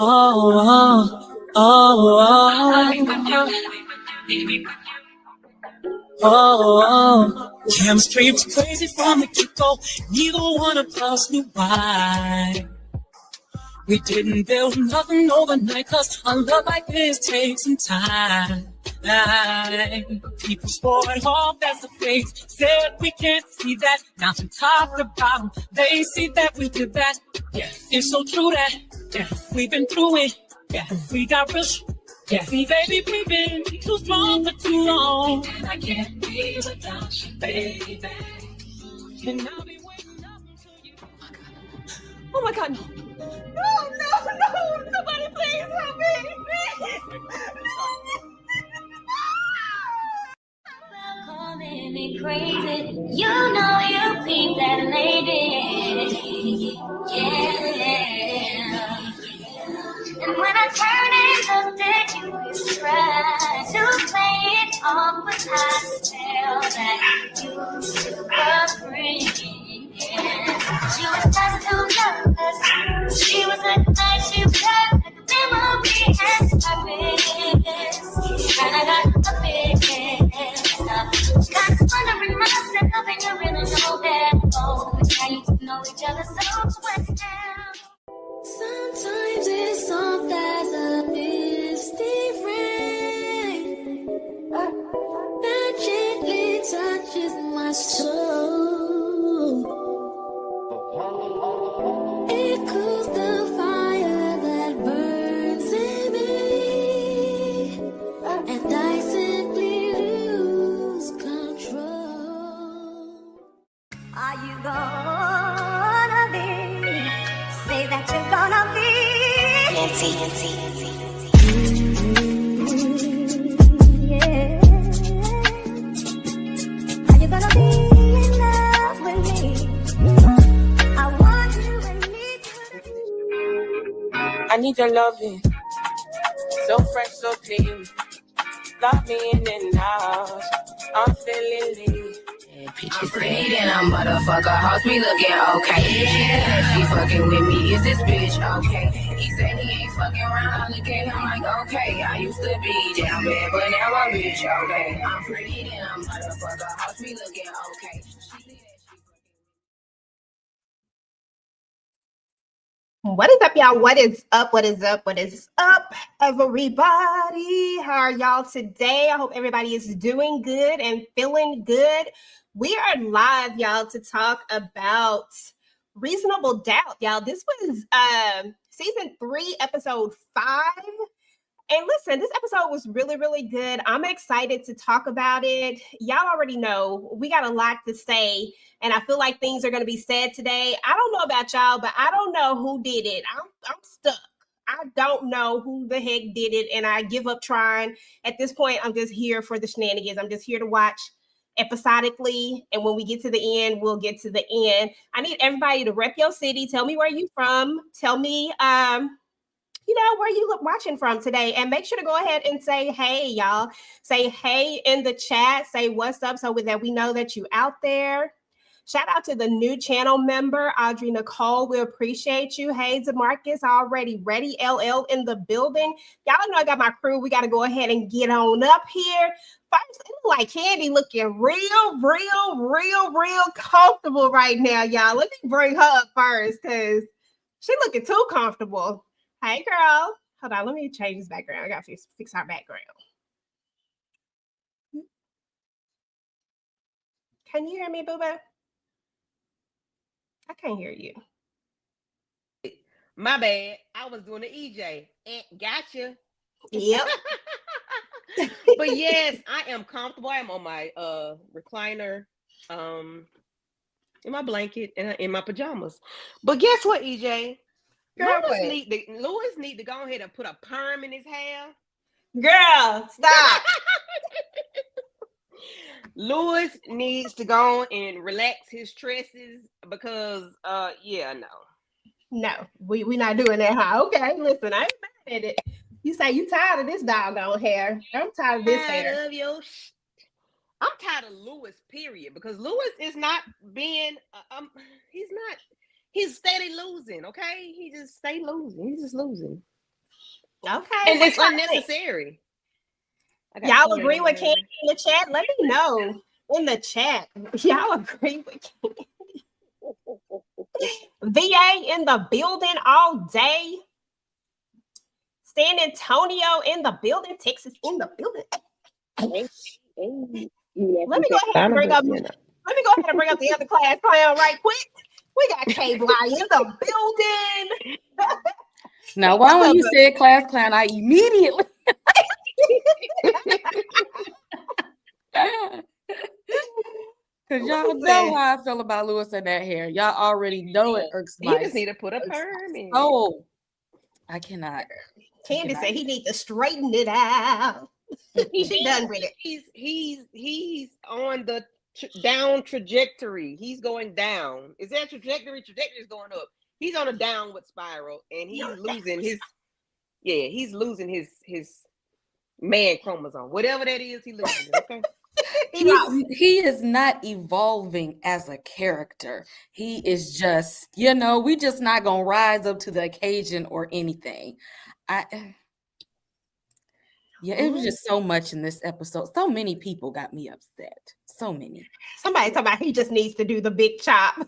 Oh, oh, oh, oh, oh. Chemistry was crazy from the get-go. Neither one of us knew why. We didn't build nothing overnight, 'cause a love like this takes some time. People swore it off as a face, said we can't see that. Now from top to bottom, they see that we did that. Yeah, it's so true that, yeah, we've been through it. Yeah, we got real. Yeah, see, baby, we've been too strong for too long. And I can't be without you, baby. And I'll be waiting up until you. Oh my God, no. No. Somebody please help me. Calling me crazy. You know you peeped that lady. Yeah. And when I turned and looked at you, you tried to play it off, but I tell that you were a friend. Yeah. She was just too nervous. She was like she was like a memory and and I got a big got wondering myself, and you really know that. Oh, now you two know each other so well. Sometimes it's soft as a misty rain that gently touches my soul. It cools the fire that burns in me, and I simply lose control. Are you gonna be? Say that you're gonna be. Yeah. Are you gonna be in love with me? I want you and need you. I need your loving, so fresh, so clean. Love me in and out. I'm feeling lean. I'm pretty and I'm motherfucker. Hoes be looking okay. Yeah, she fucking with me. Is this bitch okay? He said he ain't fucking around. I look at him like okay. I used to be down bad, but now I'm bitch okay. I'm pretty and I'm motherfucker. Hoes be looking okay. What is up, y'all? What is up? What is up? What is up, everybody? How are y'all today? I hope everybody is doing good and feeling good. We are live, y'all, to talk about Reasonable Doubt, y'all. This was season 3, episode 5. And listen, this episode was really, really good. I'm excited to talk about it. Y'all already know we got a lot to say, and I feel like things are going to be said today. I don't know about y'all, but I don't know who did it. I'm stuck. I don't know who the heck did it, and I give up trying. At this point, I'm just here for the shenanigans. I'm just here to watch episodically, and when we get to the end, we'll get to the end. I need everybody to rep your city. Tell me where you from. Tell me where you watching from today, and make sure to go ahead and say hey, y'all. Say hey in the chat. Say what's up so that we know that you out there. Shout out to the new channel member, Audrey Nicole. We appreciate you. Hey, DeMarcus, already ready. LL in the building. Y'all know I got my crew. We got to go ahead and get on up here. First, it look like Candy looking real comfortable right now, y'all. Let me bring her up first because she looking too comfortable. Hey, girl. Hold on. Let me change this background. I got to fix our background. Can you hear me, Booba? I can't hear you. My bad. I was doing the EJ. Gotcha. Yep. But yes, I am comfortable. I am on my recliner, in my blanket, and in my pajamas. But guess what, EJ? Girl, Louis need to go ahead and put a perm in his hair. Girl, stop. Louis needs to go and relax his tresses because, No, we not doing that, huh? Okay, listen, I ain't mad at it. You say you tired of this doggone hair. I'm tired of this hair. I'm tired of Louis, period, because Louis is not being, he's steady losing. Okay, he just stay losing. He's just losing, Okay. and what it's y'all think? unnecessary. I got Y'all Kodak agree in with my Candy in the chat? Let me know in the chat. Y'all agree with Candy? VA in the building all day. San Antonio in the building. Texas in the building. Let me go ahead and bring up. Let me go ahead and bring up the other class clown right quick. We got K-Bly in the building. Now, why when you said class clown, I immediately. Because y'all know how I feel about Lewis and that hair. Y'all already know it irks You my just need to put a perm in. soul. I cannot. Candy said he need to straighten it out. She done with it. He's on the down trajectory. He's going down. Is that trajectory? Trajectory is going up. He's on a downward spiral, and he's losing his. Yeah, he's losing his man chromosome. Whatever that is, he's losing it. Okay. He is not evolving as a character. He is just, we just not gonna rise up to the occasion or anything. It was just so much in this episode. So many people got me upset. So many. Somebody talking about he just needs to do the big chop.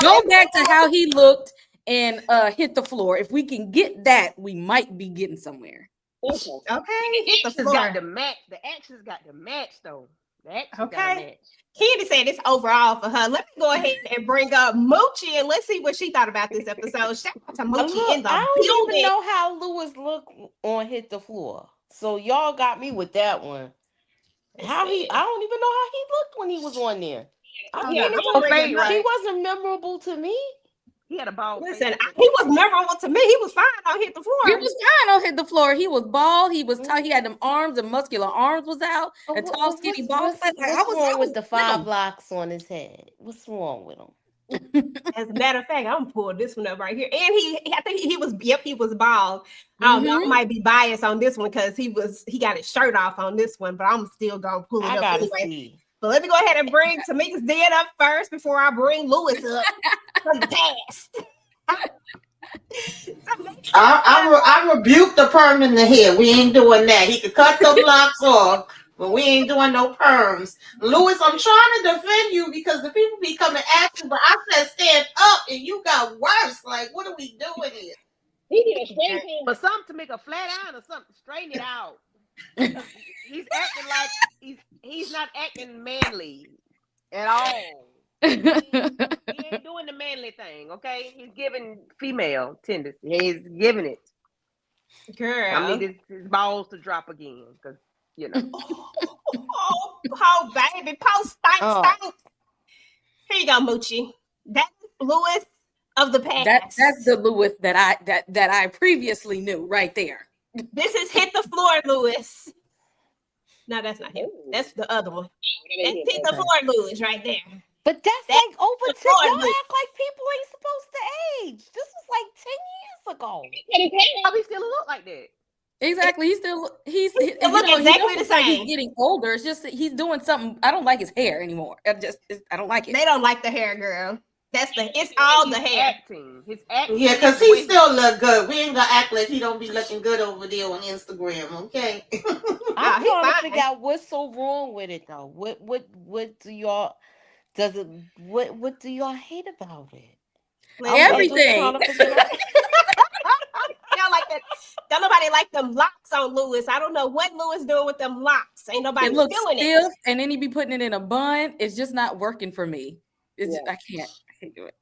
Go back to how he looked and hit the floor. If we can get that, we might be getting somewhere. Okay. The actions got to match. The actions got to match, though. The actions got to match. Candy said it's overall for her. Let me go ahead and bring up Moochie and let's see what she thought about this episode. Shout out to Moochie in the I building. don't even know how Lewis looked on Hit the Floor. So y'all got me with that one. I don't even know how he looked when he was on there. He wasn't memorable to me. He had a bald. Listen, he was memorable to me. He was fine on Hit the Floor. He was fine on Hit the Floor. He was bald. He was tall. He had them arms and muscular arms was out. A tall, skinny bald. What's wrong with the 5 locks on his head? What's wrong with him? As a matter of fact, I'm gonna pull this one up right here. And I think he was bald. I don't know, I might be biased on this one because he got his shirt off on this one, but I'm still gonna pull it up anyway. See. But let me go ahead and bring Tamika's Den up first before I bring Lewis up from the past. I rebuke the perm in the hair. We ain't doing that. He could cut the locks off, but we ain't doing no perms. Lewis, I'm trying to defend you because the people be coming at you, but I said stand up and you got worse. Like, what are we doing here? He need a straight him or something to make a flat iron or something. Straighten it out. He's acting like he's not acting manly at all. He ain't doing the manly thing, okay? He's giving female tendency. He's giving it. Girl, I need his balls to drop again because oh, baby, post stank. Here you go, Moochie. That's Lewis of the past. That's the Lewis that I previously knew right there. This is Hit the Floor, Lewis. No, that's not him. That's the other one. That's Hit the Floor, Lewis, right there. But that's like over the 10. floor, Y'all Lewis. act like people ain't supposed to age. This was like 10 years ago. He still look like that. Exactly. He's look exactly the same. He's getting older. It's just he's doing something. I don't like his hair anymore. I don't like it. They don't like the hair, girl. It's all the hair. His acting. Yeah, because he still look good. We ain't gonna act like he don't be looking good over there on Instagram, okay? I'm trying to figure out what's so wrong with it though. What do y'all hate about it? Everything. Y'all like that? Don't nobody like them locks on Lewis. I don't know what Lewis doing with them locks. Ain't nobody feeling it. And then he be putting it in a bun. It's just not working for me. I can't do it.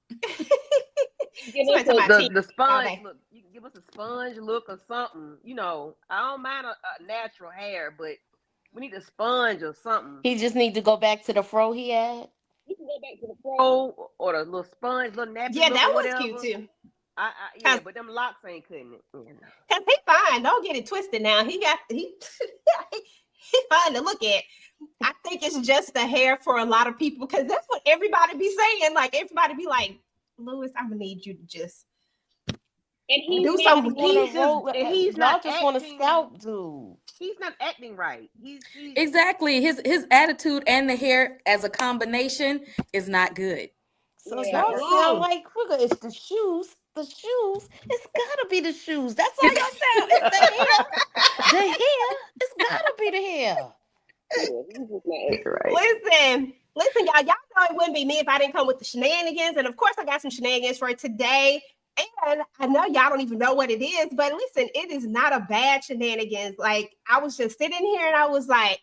The sponge look. You can give us a sponge look or something. I don't mind a natural hair, but we need a sponge or something. He just need to go back to the fro he had. He can go back to the fro or the little sponge, little nappy. Yeah, that was whatever. Cute too. But them locks ain't cutting it. Cause he fine. Don't get it twisted now. He fine to look at. I think it's just the hair for a lot of people because that's what everybody be saying. Like everybody be like, Lewis, I'm gonna need you to just And he Do he's some. he's Y'all not just want to acting. scalp dude. He's not acting right. He's Exactly. His attitude and the hair as a combination is not good. So Yeah. y'all sound like it's the shoes. The shoes. It's gotta be the shoes. That's how y'all sound. It's the hair. The hair. It's gotta be the hair. He's just not acting right. Listen, y'all know it wouldn't be me if I didn't come with the shenanigans. And of course, I got some shenanigans for today. And I know y'all don't even know what it is, but listen, it is not a bad shenanigans. Like, I was just sitting here and I was like,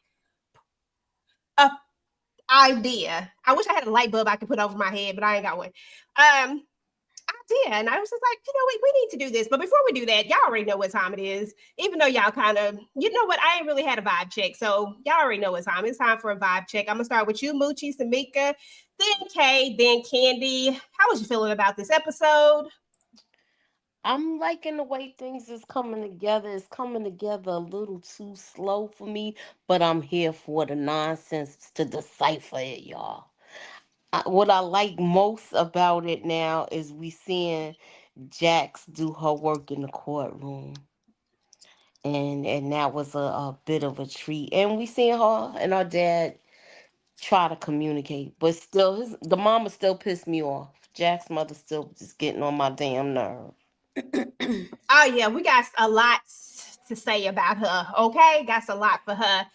idea. I wish I had a light bulb I could put over my head, but I ain't got one. Idea. And I was just like, you know what, we need to do this. But before we do that, y'all already know what time it is. Even though y'all kind of, you know what, I ain't really had a vibe check. So y'all already know what time. It's time for a vibe check. I'm gonna start with you, Moochie, Samika, then Kay, then Candy. How was you feeling about this episode? I'm liking the way things is coming together. It's coming together a little too slow for me, but I'm here for the nonsense to decipher it, y'all. What I like most about it now is we seeing Jax do her work in the courtroom. And that was a bit of a treat. And we seeing her and her dad try to communicate, but still the mama still pissed me off. Jack's mother still just getting on my damn nerve. Oh yeah, we got a lot to say about her. Okay, got a lot for her.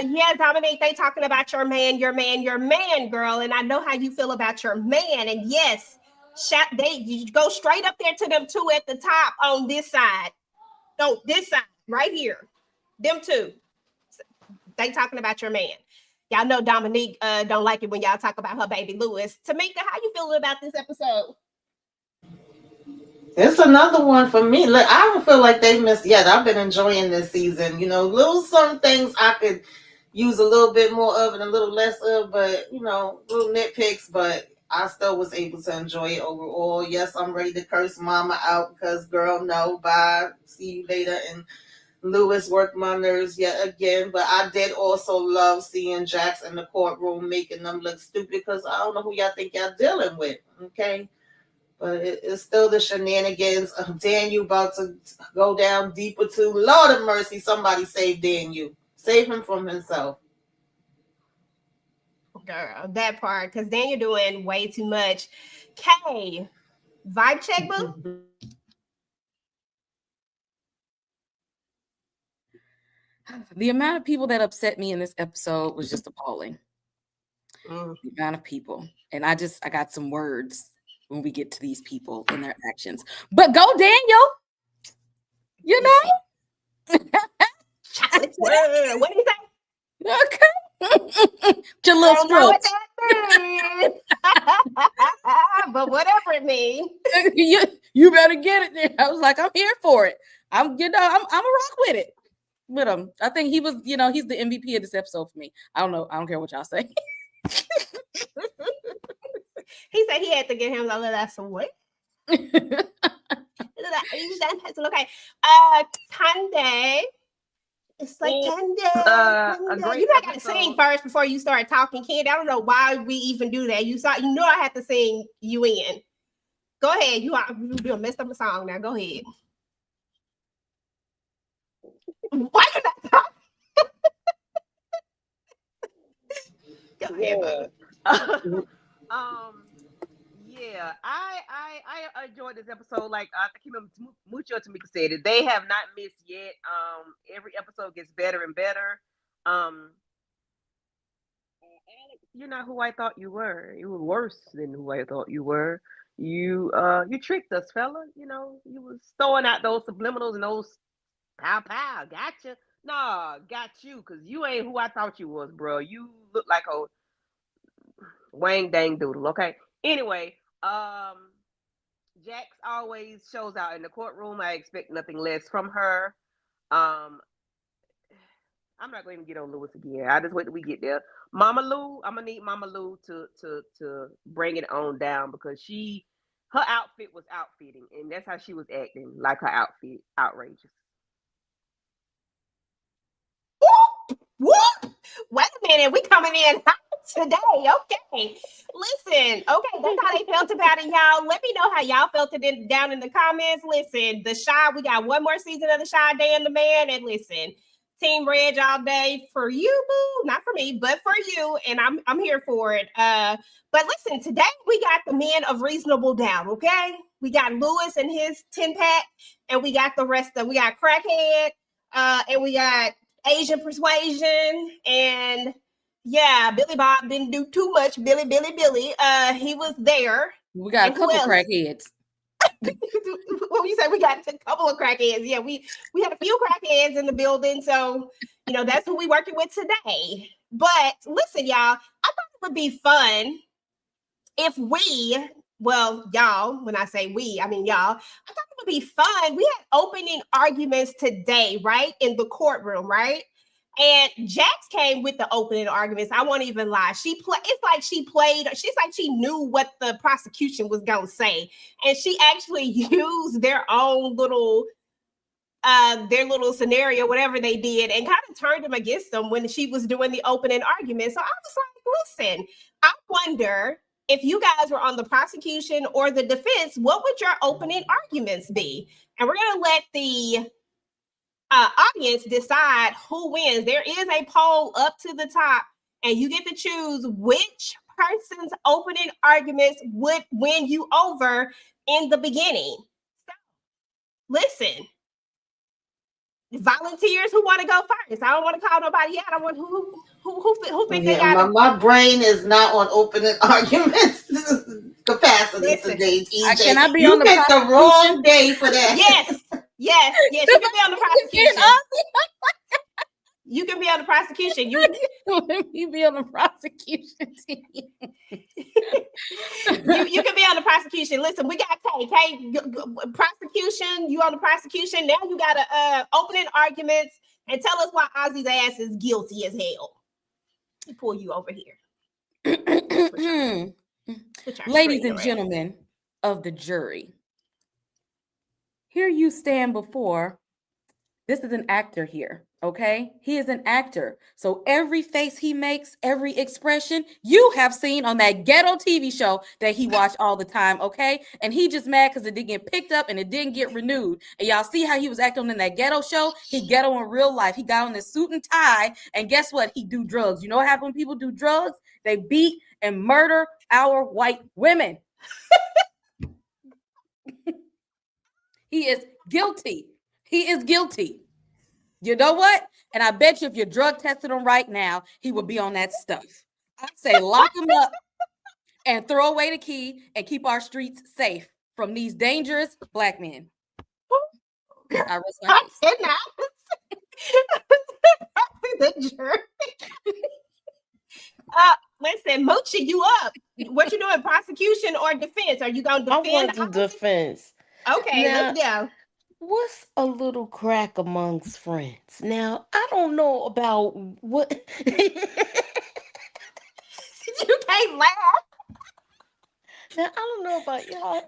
Yeah, Dominique, they talking about your man, girl, and I know how you feel about your man. And yes, you go straight up there to them two at the top on this side. No, this side right here. Them two. They talking about your man. Y'all know Dominique don't like it when y'all talk about her baby Lewis. Tamika, how you feeling about this episode? It's another one for me. Look, I don't feel like they missed yet. I've been enjoying this season. You know, some things I could use a little bit more of and a little less of, but little nitpicks, but I still was able to enjoy it overall. Yes, I'm ready to curse mama out because girl, no, bye. See you later. And Lewis worked my nerves yet again, but I did also love seeing Jax in the courtroom making them look stupid because I don't know who y'all think y'all dealing with. Okay. But it's still the shenanigans of Daniel about to go down deeper too. Lord of mercy, somebody save Daniel. Save him from himself. Girl, that part, because Daniel doing way too much. Kay, vibe check, boo? The amount of people that upset me in this episode was just appalling. The amount of people. And I got some words when we get to these people and their actions. But go Daniel. You know? Chocolate. What do you say? Okay. Your little know what that means. But whatever it means. you better get it there. I was like, I'm here for it. I'm a rock with it. With him. I think he was, he's the MVP of this episode for me. I don't know. I don't care what y'all say. He said he had to get him a little some weight. Okay. Kande. It's like Kande. You know I gotta sing first before you start talking, Candy. I don't know why we even do that. You know I have to sing you in. Go ahead. You messed up the song now. Go ahead. Why you not talking? Go ahead, Yeah, I enjoyed this episode. Like I keep Mucho Tamika said it. They have not missed yet. Every episode gets better and better. Alex, you're not who I thought you were. You were worse than who I thought you were. You tricked us, fella. You was throwing out those subliminals and those pow, gotcha. Nah, got you, because you ain't who I thought you was, bro. You look like a wang dang doodle, okay? Anyway, Jax always shows out in the courtroom. I expect nothing less from her. I'm not going to get on Lewis again. I just wait till we get there. Mama Lou, I'm gonna need Mama Lou to bring it on down because her outfit was outfitting, and that's how she was acting, like her outfit outrageous. Whoop! Wait a minute, we coming in hot today. Okay. Listen, okay, that's how they felt about it, y'all. Let me know how y'all felt it down in the comments. Listen, the Shy, we got one more season of the Shy Day and the Man. And listen, Team Reg all day for you, boo. Not for me, but for you. And I'm here for it. But listen, today we got the men of Reasonable Doubt, okay? We got Lewis and his 10-pack, and we got the rest of we got Crackhead, and we got Asian Persuasion, and yeah, Billy Bob didn't do too much. Billy. He was there. We got And a who couple else? crackheads. What you say? We got a couple of crackheads. Yeah, we had a few crackheads in the building. So, that's who we working with today. But listen, y'all, I thought it would be fun if y'all, when I say we, I mean y'all, I thought it would be fun. We had opening arguments today, right? In the courtroom, right? And Jax came with the opening arguments. I won't even lie. She's like she knew what the prosecution was gonna say. And she actually used their own little scenario, whatever they did, and kind of turned them against them when she was doing the opening argument. So I was like, listen, I wonder if you guys were on the prosecution or the defense, what would your opening arguments be? And we're going to let the audience decide who wins. There is a poll up to the top, and you get to choose which person's opening arguments would win you over in the beginning. So, listen. Volunteers who want to go first. I don't want to call nobody out. I want who think they got my brain is not on opening arguments capacity today. Can I be you on the picked the wrong day for that. Yes. You can be on the prosecution. You can be on the prosecution. You be on the prosecution team. you can be on the prosecution. Listen, we got Kay. Prosecution. You on the prosecution. Now you got to opening arguments and tell us why Ozzy's ass is guilty as hell. Let me pull you over here. Ladies and gentlemen of the jury, here you stand before. This is an actor here. Okay, he is an actor. So every face he makes, every expression you have seen on that ghetto TV show that he watched all the time. Okay, and he just mad because it didn't get picked up and it didn't get renewed. And y'all see how he was acting in that ghetto show? He ghetto in real life. He got on his suit and tie, and guess what? He do drugs. You know what happens when people do drugs? They beat and murder our white women. He is guilty. He is guilty. You know what? And I bet you if you drug tested him right now, he would be on that stuff. I say lock him up and throw away the key and keep our streets safe from these dangerous black men. I cannot. The jury. Listen, Moochie, you up? What you doing? Prosecution or defense? Are you gonna defend? I want to defense. Okay, let's go. What's a little crack amongst friends? Now, I don't know about what. You can't laugh. Now, I don't know about y'all.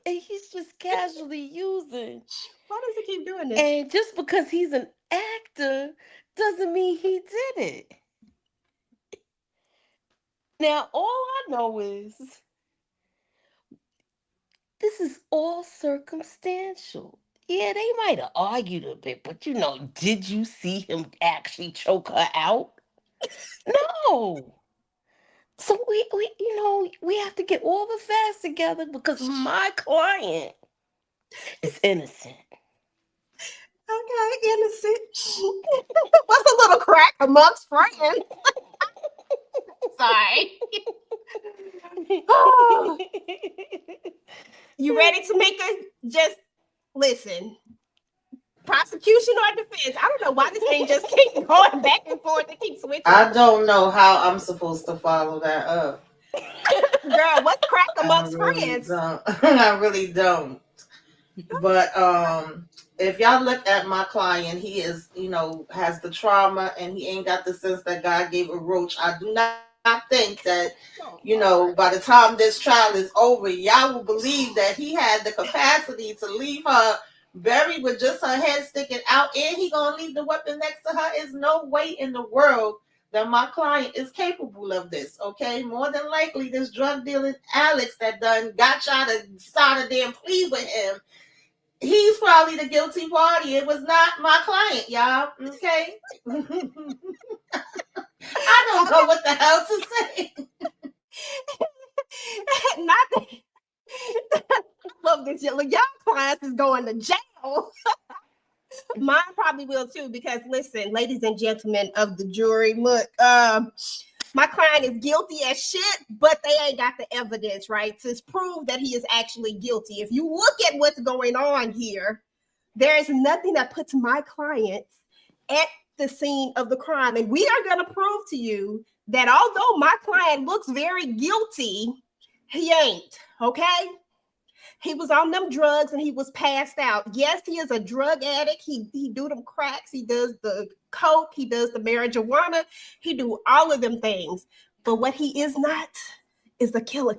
He's just casually using. Why does he keep doing this? And just because he's an actor doesn't mean he did it. Now, all I know is this is all circumstantial. Yeah, they might have argued a bit, but did you see him actually choke her out? No. So we have to get all the facts together because my client is innocent. Okay, innocent. What's a little crack amongst friends? Sorry. Oh. You ready, Tamika? Just listen. Prosecution or defense? I don't know why this thing just keeps going back and forth. It keeps switching. I don't know how I'm supposed to follow that up. Girl, what's crack amongst friends? I really don't. But if y'all look at my client, he is, has the trauma and he ain't got the sense that God gave a roach. I do not think that, by the time this trial is over, y'all will believe that he had the capacity to leave her buried with just her head sticking out, and he gonna leave the weapon next to her. Is no way in the world that my client is capable of this, okay? More than likely, this drug dealing Alex that done got y'all to start a damn plea with him, he's probably the guilty party. It was not my client, y'all, okay? I don't know what the hell to say. Not that. I love this. Y'all clients is going to jail. Mine probably will too, because listen, ladies and gentlemen of the jury, look, my client is guilty as shit, but they ain't got the evidence, right, to prove that he is actually guilty. If you look at what's going on here, there is nothing that puts my clients at the scene of the crime. And we are going to prove to you that although my client looks very guilty, he ain't, okay? He was on them drugs and he was passed out. Yes, he is a drug addict. He do them cracks. He does the coke. He does the marijuana. He do all of them things. But what he is not is the killer,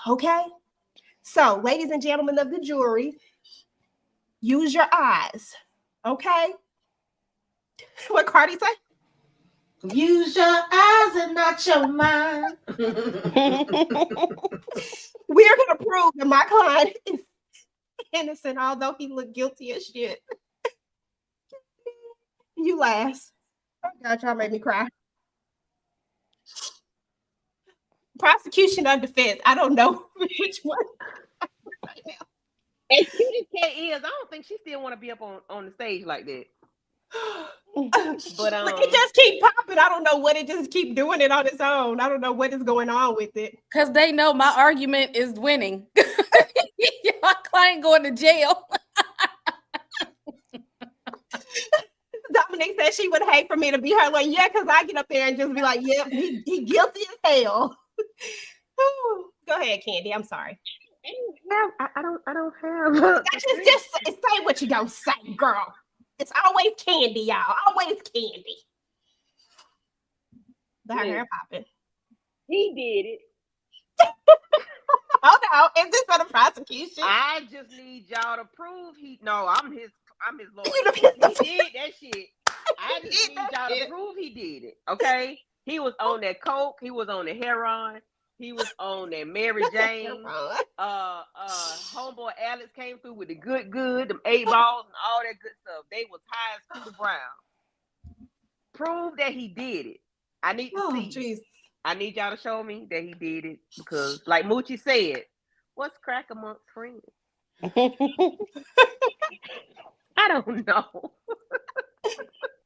okay? So, ladies and gentlemen of the jury, use your eyes, okay? What Cardi say? Use your eyes and not your mind. We are going to prove that my client is innocent, although he looked guilty as shit. You laugh. Oh, God, y'all made me cry. Prosecution or defense. I don't know which one. Right now. As cute as Kay is, I don't think she still want to be up on the stage like that. But it just keep popping. I don't know what it just keep doing it on its own. I don't know what is going on with it. Because they know my argument is winning. My client going to jail. Dominique said she would hate for me to be her. Like, yeah, because I get up there and just be like, yeah, he guilty as hell. Go ahead, Candy. I'm sorry. I don't have. Just say what you gonna say, girl. It's always Candy, y'all. Always Candy. The hair popping. He did it. Oh no, is this for the prosecution? I just need y'all to prove I'm his lawyer. He did that shit. I just need y'all to prove he did it. Okay? He was on that coke, he was on the heroin, he was on that Mary Jane. Homeboy Alex came through with the good, them 8 balls and all that good stuff. They was high as Scooter Brown. Prove that he did it. I need to see. Geez. I need y'all to show me that he did it, because, like Moochie said, what's crack amongst friends? I don't know.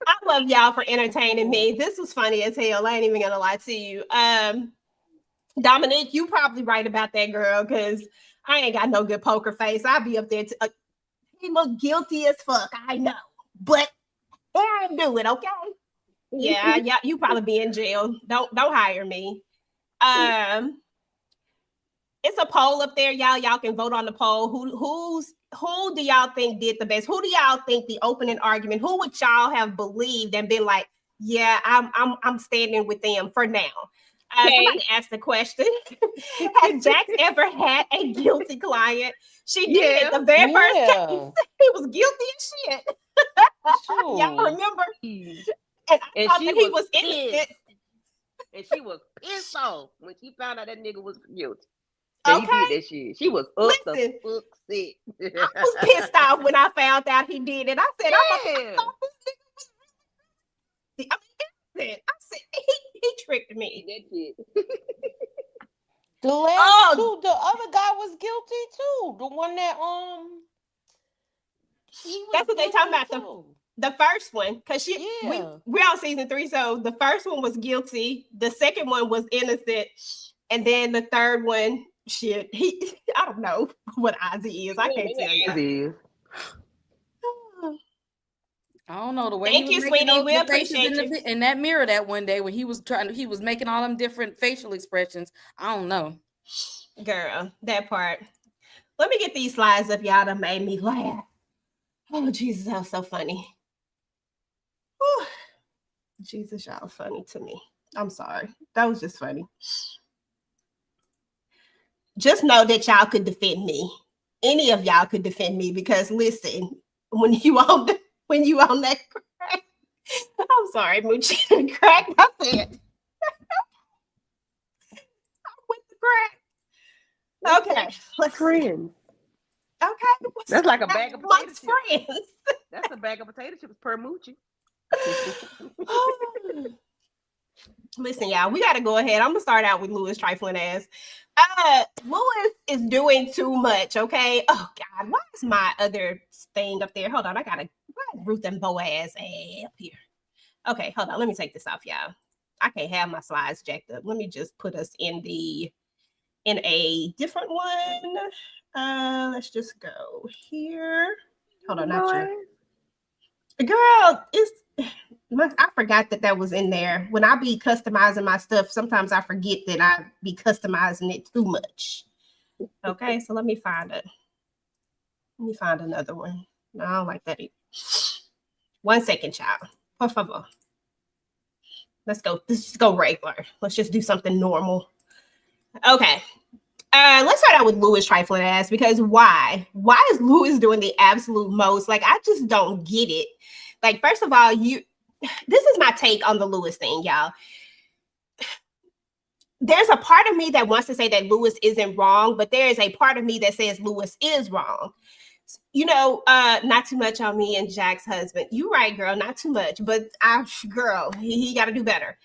I love y'all for entertaining me. This was funny as hell. I ain't even gonna lie to you. Dominique, you probably right about that, girl, because I ain't got no good poker face. I'll be up there. He look guilty as fuck. I know, but I ain't do it. Okay. Yeah, you probably be in jail. Don't hire me. It's a poll up there, y'all. Y'all can vote on the poll. Who do y'all think did the best? Who do y'all think the opening argument? Who would y'all have believed and been like, yeah, I'm standing with them for now? Somebody asked the question. Has Jax ever had a guilty client? She did it the very first case. He was guilty as shit. Sure. Y'all remember? And I thought that he was innocent. And she was pissed off when she found out that nigga was guilty. He did that shit. She was up the fuck sick. I was pissed off when I found out he did it. I said, I said he tricked me. The last two, the other guy was guilty too. The one that that's what they talking about. The first one, because we're on season 3, so the first one was guilty, the second one was innocent, and then the third one, shit, I don't know what Ozzy is. I can't tell you. I don't know the way. Thank you, sweetie. We appreciate you. In that mirror that one day when he was making all them different facial expressions. I don't know, girl, that part. Let me get these slides up, y'all. That made me laugh. Oh Jesus, that was so funny. Whew. Jesus, y'all funny to me. I'm sorry. That was just funny. Just know that y'all could defend me. Any of y'all could defend me, because listen, when you on that crack, I'm sorry, Moochie. Crack. I said. With the crack. Okay. Let's Friends. Okay. That's like a bag of potato Amongst chips. friends. That's a bag of potato chips per Moochie. Listen, y'all, we got to go ahead. I'm gonna start out with Louis trifling ass. Louis is doing too much. Okay. Oh God, why is my other thing up there? Hold on, why is Ruth and Boaz up here? Okay, hold on. Let me take this off, y'all. I can't have my slides jacked up. Let me just put us in a different one. Let's just go here. Hold on, not you. Girl, I forgot that was in there. When I be customizing my stuff, sometimes I forget that I be customizing it too much. Okay, so let me find it. Let me find another one. No, I don't like that either. 1 second, child. Por favor. Let's just go regular. Let's just do something normal. Okay. Let's start out with Louis trifling ass, because why? Why is Louis doing the absolute most? Like, I just don't get it. Like, first of all, this is my take on the Louis thing, y'all. There's a part of me that wants to say that Louis isn't wrong, but there is a part of me that says Louis is wrong. Not too much on me and Jack's husband. You're right, girl, not too much, but he got to do better.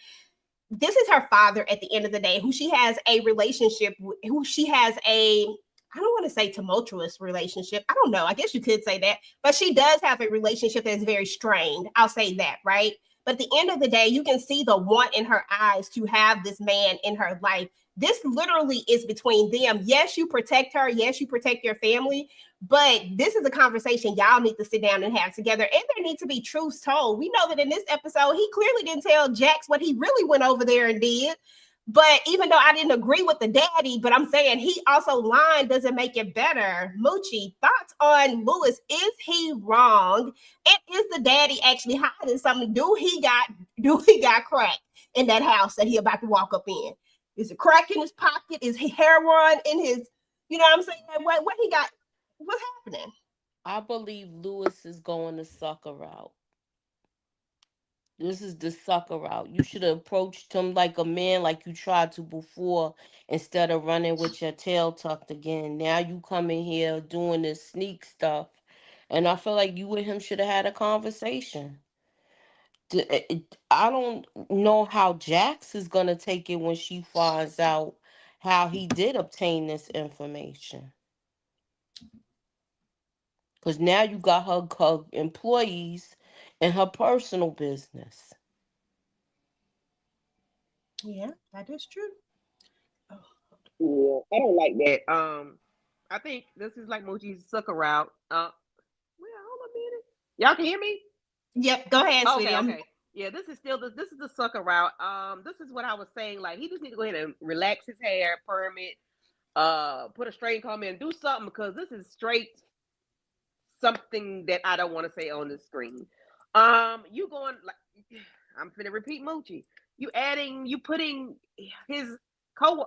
This is her father at the end of the day, who she has a relationship with, I don't want to say tumultuous relationship. I don't know. I guess you could say that, but she does have a relationship that's very strained. I'll say that, right? But at the end of the day, you can see the want in her eyes to have this man in her life. This literally is between them. Yes, you protect her. Yes, you protect your family. But this is a conversation y'all need to sit down and have together. And there need to be truths told. We know that in this episode, he clearly didn't tell Jax what he really went over there and did. But even though I didn't agree with the daddy, but I'm saying he also lying doesn't make it better. Moochie, thoughts on Louis? Is he wrong? And is the daddy actually hiding something? Do he got crack in that house that he about to walk up in? Is it crack in his pocket? Is he heroin in his, you know what I'm saying? What he got? What's happening? I believe Louis is going the sucker route. This is the sucker route. You should have approached him like a man, like you tried to before, instead of running with your tail tucked again. Now you come in here doing this sneak stuff. And I feel like you and him should have had a conversation. I don't know how Jax is going to take it when she finds out how he did obtain this information. Because now you got her employees and her personal business. Yeah, that is true. Yeah, I don't like that. I think this is like Moochie's sucker route. Hold on a minute. Y'all can hear me? Yep, go ahead, sweetie. Okay. Yeah, this is the sucker route. This is what I was saying. Like, he just need to go ahead and relax his hair, perm it, put a straight comb in, do something, because this is straight something that I don't want to say on the screen. You going like, I'm finna repeat Moochie. You putting her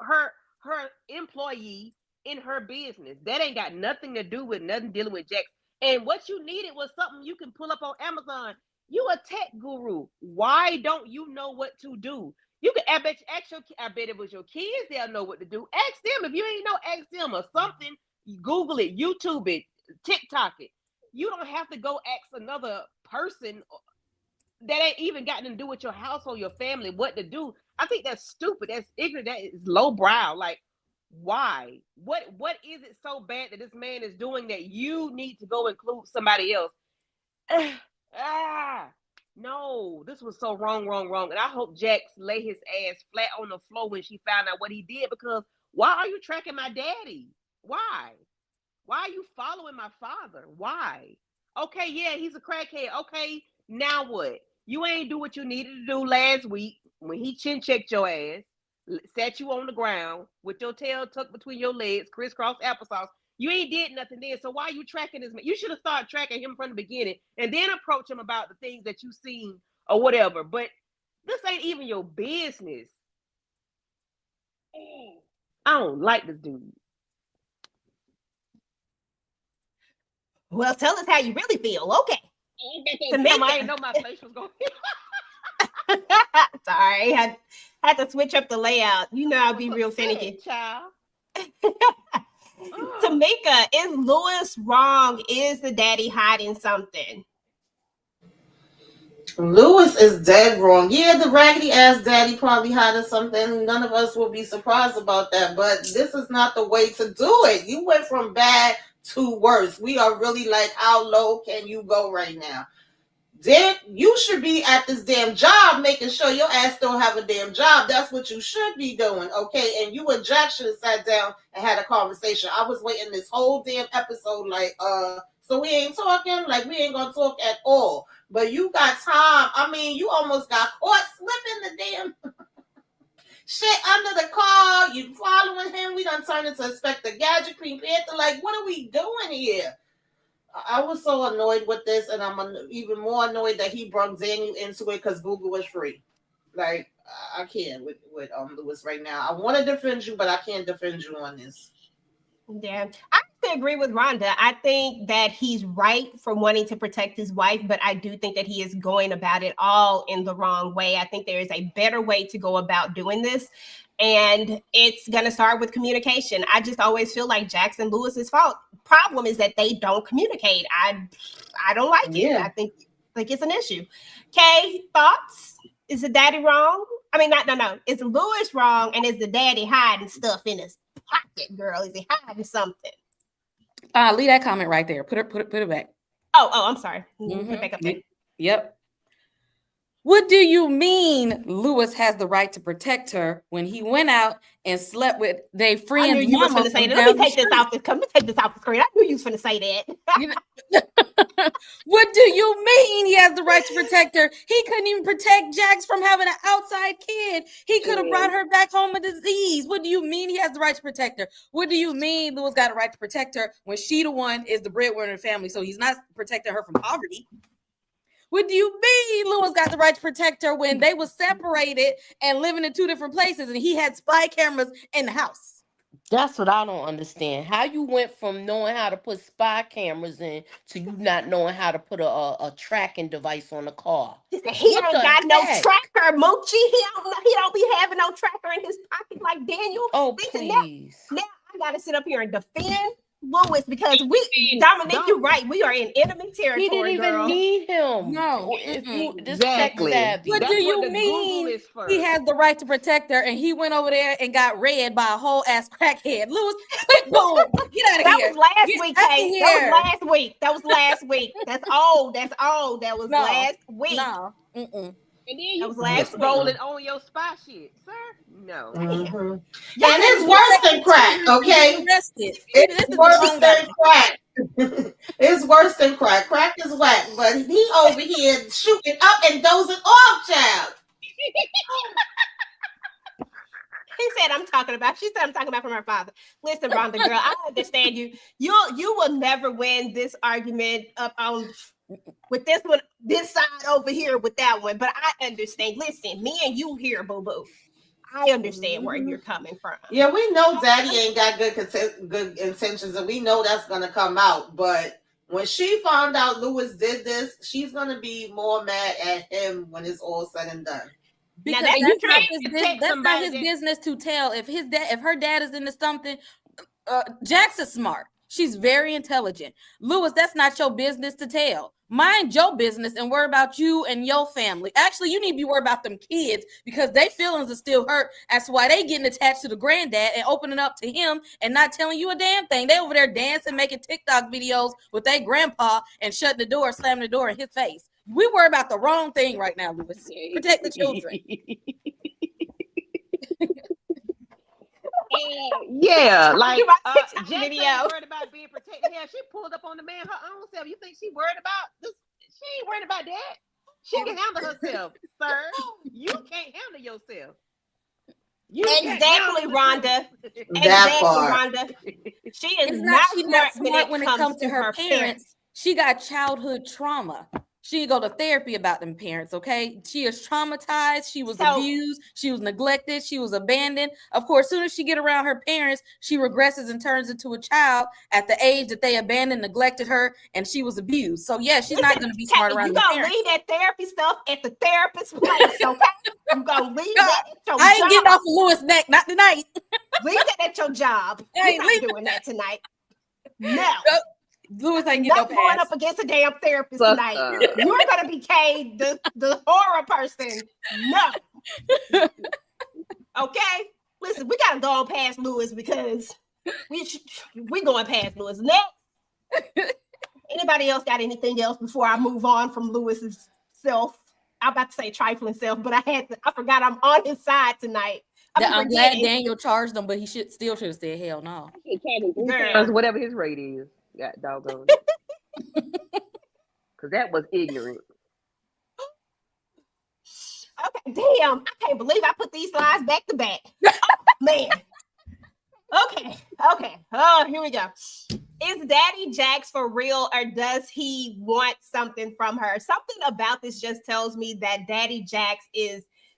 employee in her business. That ain't got nothing to do with nothing dealing with Jax. And what you needed was something you can pull up on Amazon. You a tech guru. Why don't you know what to do? You can, I bet it was your kids. They'll know what to do. Ask them. If you ain't know, ask them or something. Google it, YouTube it, TikTok it. You don't have to go ask another person that ain't even got to do with your household, your family, what to do. I think that's stupid. That's ignorant. That is lowbrow. Like, why? What is it so bad that this man is doing that you need to go include somebody else? No, this was so wrong. And I hope Jax lay his ass flat on the floor when she found out what he did, because why are you tracking my daddy? Why? Why are you following my father? Why? Okay, yeah, he's a crackhead. Okay, now what? You ain't do what you needed to do last week when he chin checked your ass, sat you on the ground with your tail tucked between your legs, crisscross applesauce. You ain't did nothing then. So why are you tracking this man? You should have started tracking him from the beginning and then approach him about the things that you seen or whatever. But this ain't even your business. I don't like this dude. Well, tell us how you really feel. Okay. I didn't know my face was going. Sorry, I had to switch up the layout. You know, I'll be real finicky. Child. Tamika, is Lewis wrong? Is the daddy hiding something? Lewis is dead wrong. Yeah, the raggedy ass daddy probably hiding something. None of us will be surprised about that, but this is not the way to do it. You went from bad to worse. We are really like, how low can you go right now? Then you should be at this damn job making sure your ass don't have a damn job. That's what you should be doing, okay? And you and Jack should have sat down and had a conversation. I was waiting this whole damn episode like, so we ain't talking? Like, we ain't gonna talk at all. But you got time. I mean, you almost got caught slipping the damn shit under the car. You following him. We done turned into Inspector Gadget, Green Panther. Like, what are we doing here? I was so annoyed with this, and I'm even more annoyed that he brought Daniel into it because Google was free. Like, I can't with Lewis right now. I want to defend you, but I can't defend you on this. Yeah, I agree with Rhonda. I think that he's right for wanting to protect his wife, but I do think that he is going about it all in the wrong way. I think there is a better way to go about doing this, and it's going to start with communication. I just always feel like Jackson Lewis's problem is that they don't communicate. I don't like it. I think it's an issue. Kay, thoughts? Is the daddy wrong? I mean, no. Is Lewis wrong, and is the daddy hiding stuff in his pocket, girl? Is he hiding something? Leave that comment right there. Put it back. Oh, I'm sorry. Put it back up there. Yep. What do you mean Lewis has the right to protect her when he went out and slept with their friend's I knew you mama? was say that. Let me take this off the screen. I knew you was finna say that. What do you mean he has the right to protect her? He couldn't even protect Jax from having an outside kid. He could have brought her back home with disease. What do you mean he has the right to protect her? What do you mean Lewis got a right to protect her when she the one is the breadwinner in the family, so he's not protecting her from poverty? What do you mean Lewis got the right to protect her when they were separated and living in two different places and he had spy cameras in the house? That's what I don't understand. How you went from knowing how to put spy cameras in to you not knowing how to put a tracking device on the car. He ain't got no tracker, Moochie. He don't be having no tracker in his pocket like Daniel. Oh, please. Now I gotta sit up here and defend Lewis because Dominique, you're right. We are in enemy territory. He didn't even need him. No. Exactly. What do you mean he has the right to protect her and he went over there and got read by a whole ass crackhead? Lewis, boom, get out of here. That was last week, Kate. That was last week. That's all. That was last week. No. And then you was rolling on your spy shit, sir. No. Mm-hmm. And it's worse than crack, okay? It's worse than crack. It's worse than crack. Crack is whack, but he over here shooting up and dozing off, child. She said I'm talking about from her father. Listen, Rhonda, girl, I understand you. You will never win this argument up on with this one, this side over here with that one. But I understand. Listen, me and you here, boo-boo. I understand where you're coming from. Yeah, we know Daddy ain't got good intentions, and we know that's gonna come out. But when she found out Lewis did this, she's gonna be more mad at him when it's all said and done. Because that's not his business to tell. If her dad is into something, Jax is smart. She's very intelligent. Lewis, that's not your business to tell. Mind your business and worry about you and your family. Actually, you need to be worried about them kids because their feelings are still hurt. That's why they getting attached to the granddad and opening up to him and not telling you a damn thing. They over there dancing, making TikTok videos with their grandpa and shutting the door, slamming the door in his face. We worry about the wrong thing right now, Lewis. Protect the children. Yeah, like video worried about being protected. Yeah, she pulled up on the man her own self. You think she worried about this? She ain't worried about that. She can handle herself, sir. You can't handle yourself. Exactly, Rhonda. Rhonda. She is not smart when it comes to her parents. She got childhood trauma. She didn't go to therapy about them parents, okay? She is traumatized. She was abused. She was neglected. She was abandoned. Of course, as soon as she get around her parents, she regresses and turns into a child at the age that they abandoned, neglected her, and she was abused. So, yeah, she's not going to be smart around you the gonna parents. leave that therapy stuff at the therapist's place, okay? You gonna leave that at your I ain't job. getting off of Lewis' neck, not tonight. Leave that at your job. You're not doing that tonight. No. Lewis ain't getting no pass. Going up against a damn therapist tonight. You're gonna be Kay, the horror person. No. Okay. Listen, we gotta go on past Lewis because we going past Lewis. Next. Anybody else got anything else before I move on from Lewis's self? I'm about to say trifling self, but I forgot I'm on his side tonight. I'm glad Daniel charged him, but he should have said hell no. Whatever his rate is. God doggone. Because that was ignorant. Okay, damn. I can't believe I put these slides back to back. Oh, man. Okay. Oh, here we go. Is Daddy Jax for real, or does he want something from her? Something about this just tells me that Daddy Jax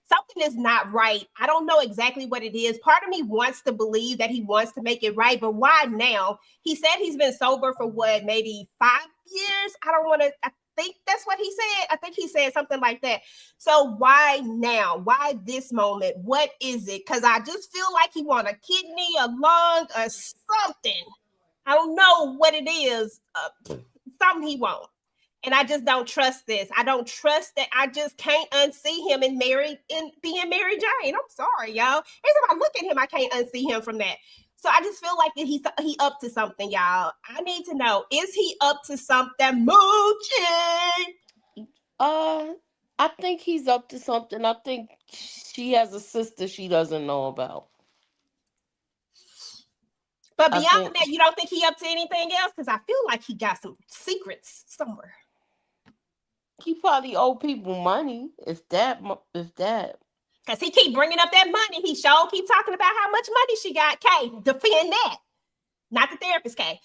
something is not right. I don't know exactly what it is. Part of me wants to believe that he wants to make it right, but why now? He said he's been sober for maybe 5 years? I think that's what he said. I think he said something like that. So why now? Why this moment? What is it? Because I just feel like he want a kidney, a lung, or something. I don't know what it is. Something he wants. And I just don't trust this. I don't trust that. I just can't unsee him being Mary Jane. I'm sorry, y'all. Every time I look at him, I can't unsee him from that. So I just feel like he up to something, y'all. I need to know, is he up to something, Moochie? I think he's up to something. I think she has a sister she doesn't know about. But beyond that, you don't think he up to anything else? Because I feel like he got some secrets somewhere. He probably owe people money. If that. Because he keep bringing up that money. He sure keep talking about how much money she got. Kay, defend that. Not the therapist, Kay.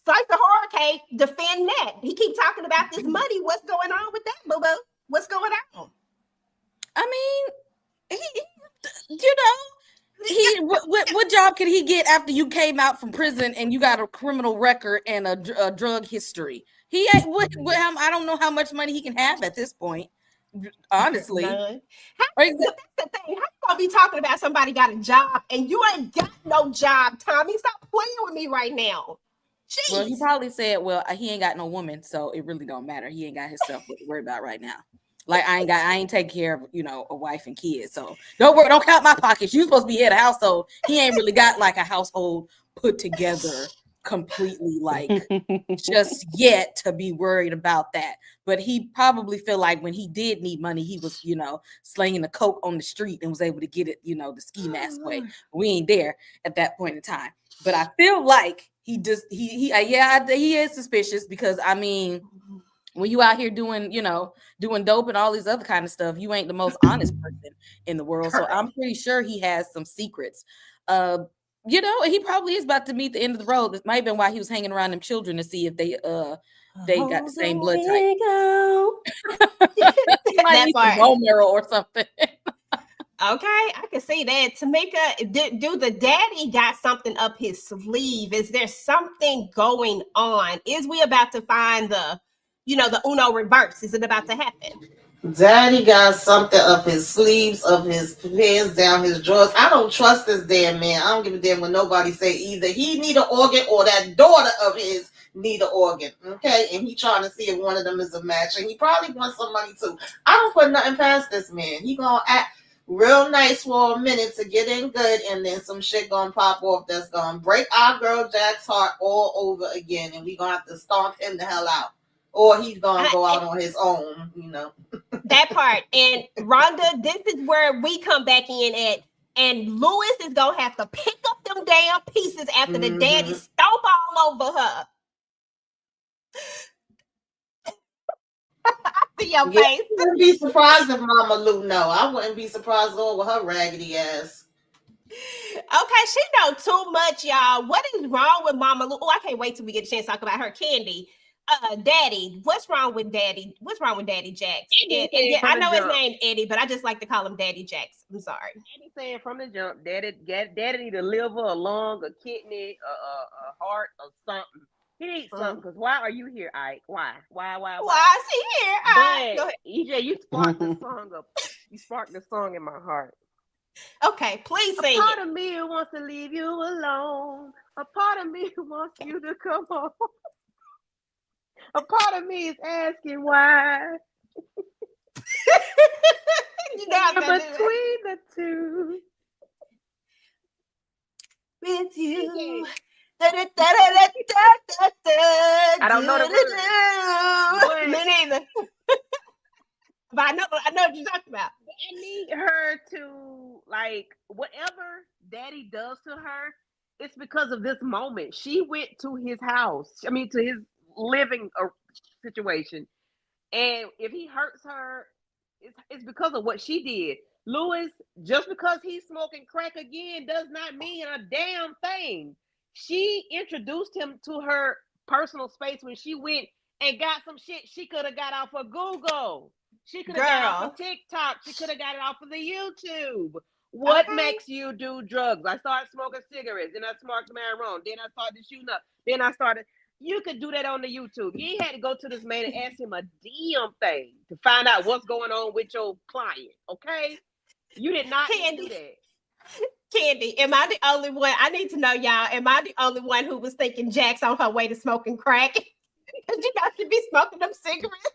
Like the horror, Kay, defend that. He keep talking about this money. What's going on with that, boo-boo? What's going on? I mean, what job could he get after you came out from prison and you got a criminal record and a drug history? He ain't. I don't know how much money he can have at this point. Honestly, that's the thing. How you gonna be talking about somebody got a job and you ain't got no job, Tommy? Stop playing with me right now. Jeez. Well, he probably said, "Well, he ain't got no woman, so it really don't matter. He ain't got himself to worry about right now. Like I ain't taking care of a wife and kids. So don't worry, don't count my pockets. You supposed to be head of household. He ain't really got like a household put together." Completely like just yet to be worried about that, but he probably feel like when he did need money, he was slinging the coke on the street and was able to get it the ski mask way. We ain't there at that point in time, but I feel like he is suspicious because I mean, when you out here doing dope and all these other kind of stuff, you ain't the most honest person in the world. So I'm pretty sure he has some secrets. He probably is about to meet the end of the road. This might have been why he was hanging around them children to see if they got the same blood type. That part. Bone marrow or something. Okay, I can see that. Tamika, do the daddy got something up his sleeve? Is there something going on? Is we about to find the Uno reverse? Is it about to happen? Daddy got something up his sleeves, up his pants, down his drawers. I don't trust this damn man. I don't give a damn what nobody say. Either he need an organ or that daughter of his need an organ. Okay, and he trying to see if one of them is a match, and he probably wants some money too. I don't put nothing past this man. He gonna act real nice for a minute to get in good, and then some shit gonna pop off that's gonna break our girl Jack's heart all over again, and we gonna have to stomp him the hell out. Or he's gonna go out on his own, That part. And Rhonda, this is where we come back in at, and Lewis is gonna have to pick up them damn pieces after the daddy stomp all over her. I see your face. I wouldn't be surprised if Mama Lou know. I wouldn't be surprised at all with her raggedy ass. Okay, she know too much, y'all. What is wrong with Mama Lou? Oh, I can't wait till we get a chance to talk about her. Candy. Daddy, what's wrong with Daddy? What's wrong with Daddy Jax? And yeah, I know his name Eddie, but I just like to call him Daddy Jax. I'm sorry. Eddie saying from the jump, Daddy need a liver, a lung, a kidney, a heart, or something. He needs something, because why are you here, Ike? Why Why is he here? But EJ, you sparked the song up. You sparked the song in my heart. Okay, please sing it. A part of me wants to leave you alone. A part of me wants you to come home. A part of me is asking why. Between the two. With you. I don't know the words. Me neither. But I know what you're talking about. I need her to, like, whatever Daddy does to her, it's because of this moment. She went to his house. I mean, to his living situation. And if he hurts her, it's because of what she did. Louis, just because he's smoking crack again does not mean a damn thing. She introduced him to her personal space when she went and got some shit she could have got off of Google. She could have got off of TikTok. She could have got it off of the YouTube. What makes you do drugs? I started smoking cigarettes. Then I smoked marijuana. Then I started shooting up. Then I started. You could do that on the YouTube. You ain't had to go to this man and ask him a damn thing to find out what's going on with your client. Okay? You did not do that. Candy, am I the only one? I need to know, y'all. Am I the only one who was thinking Jax on her way to smoking crack? Because you know she'd be smoking them cigarettes.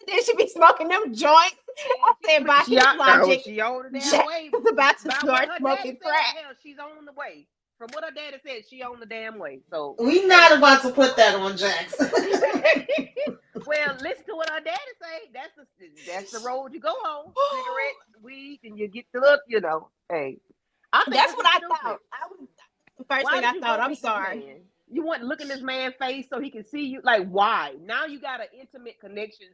Then she'd be smoking them joints. I said, by his logic, she on the damn Jax way. was about to start smoking crack. Hell, she's on the way. From what her daddy said, she on the damn way. So we not about to put that on Jax. Well, listen to what her daddy say. That's the road you go on. Cigarettes, weed, and you get to look. You know, hey. That's what I thought. The first thing I thought. I'm sorry. You want to look in this man's face so he can see you. Like, why? Now you got an intimate connection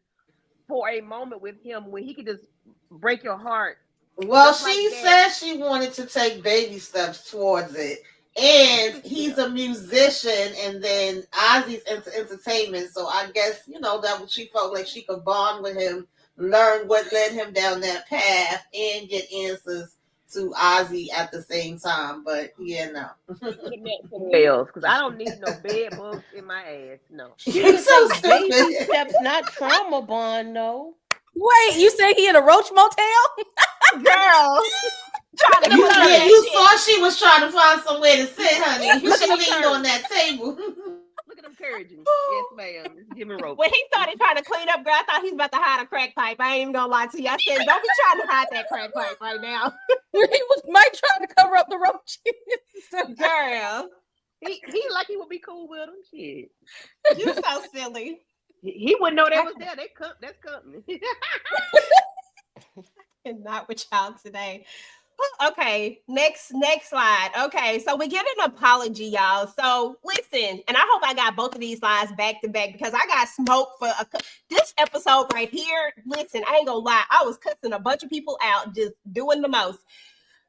for a moment with him when he could just break your heart. Well, she said she wanted to take baby steps towards it. And he's a musician, and then Ozzy's into entertainment. So I guess, that she felt like she could bond with him, learn what led him down that path, and get answers to Ozzy at the same time. But no. Because I don't need no bed bugs in my ass. No. You're so stupid. Baby steps, not trauma bond, no. Wait, you say he in a roach motel? Girl. You saw she was trying to find somewhere to sit, honey. She leaned on that table. Look at them encouraging. Yes, ma'am. Give me rope. When he started trying to clean up, girl, I thought he was about to hide a crack pipe. I ain't even gonna lie to you. I said, don't be trying to hide that crack pipe right now. Might trying to cover up the roaches. Girl. He like he would be cool with him. Shit. You so silly. He wouldn't know they was there. That's company. And not with y'all today. Okay, next slide. Okay, so we get an apology, y'all. So listen, and I hope I got both of these slides back to back because I got smoked for this episode right here. Listen, I ain't gonna lie, I was cussing a bunch of people out, just doing the most.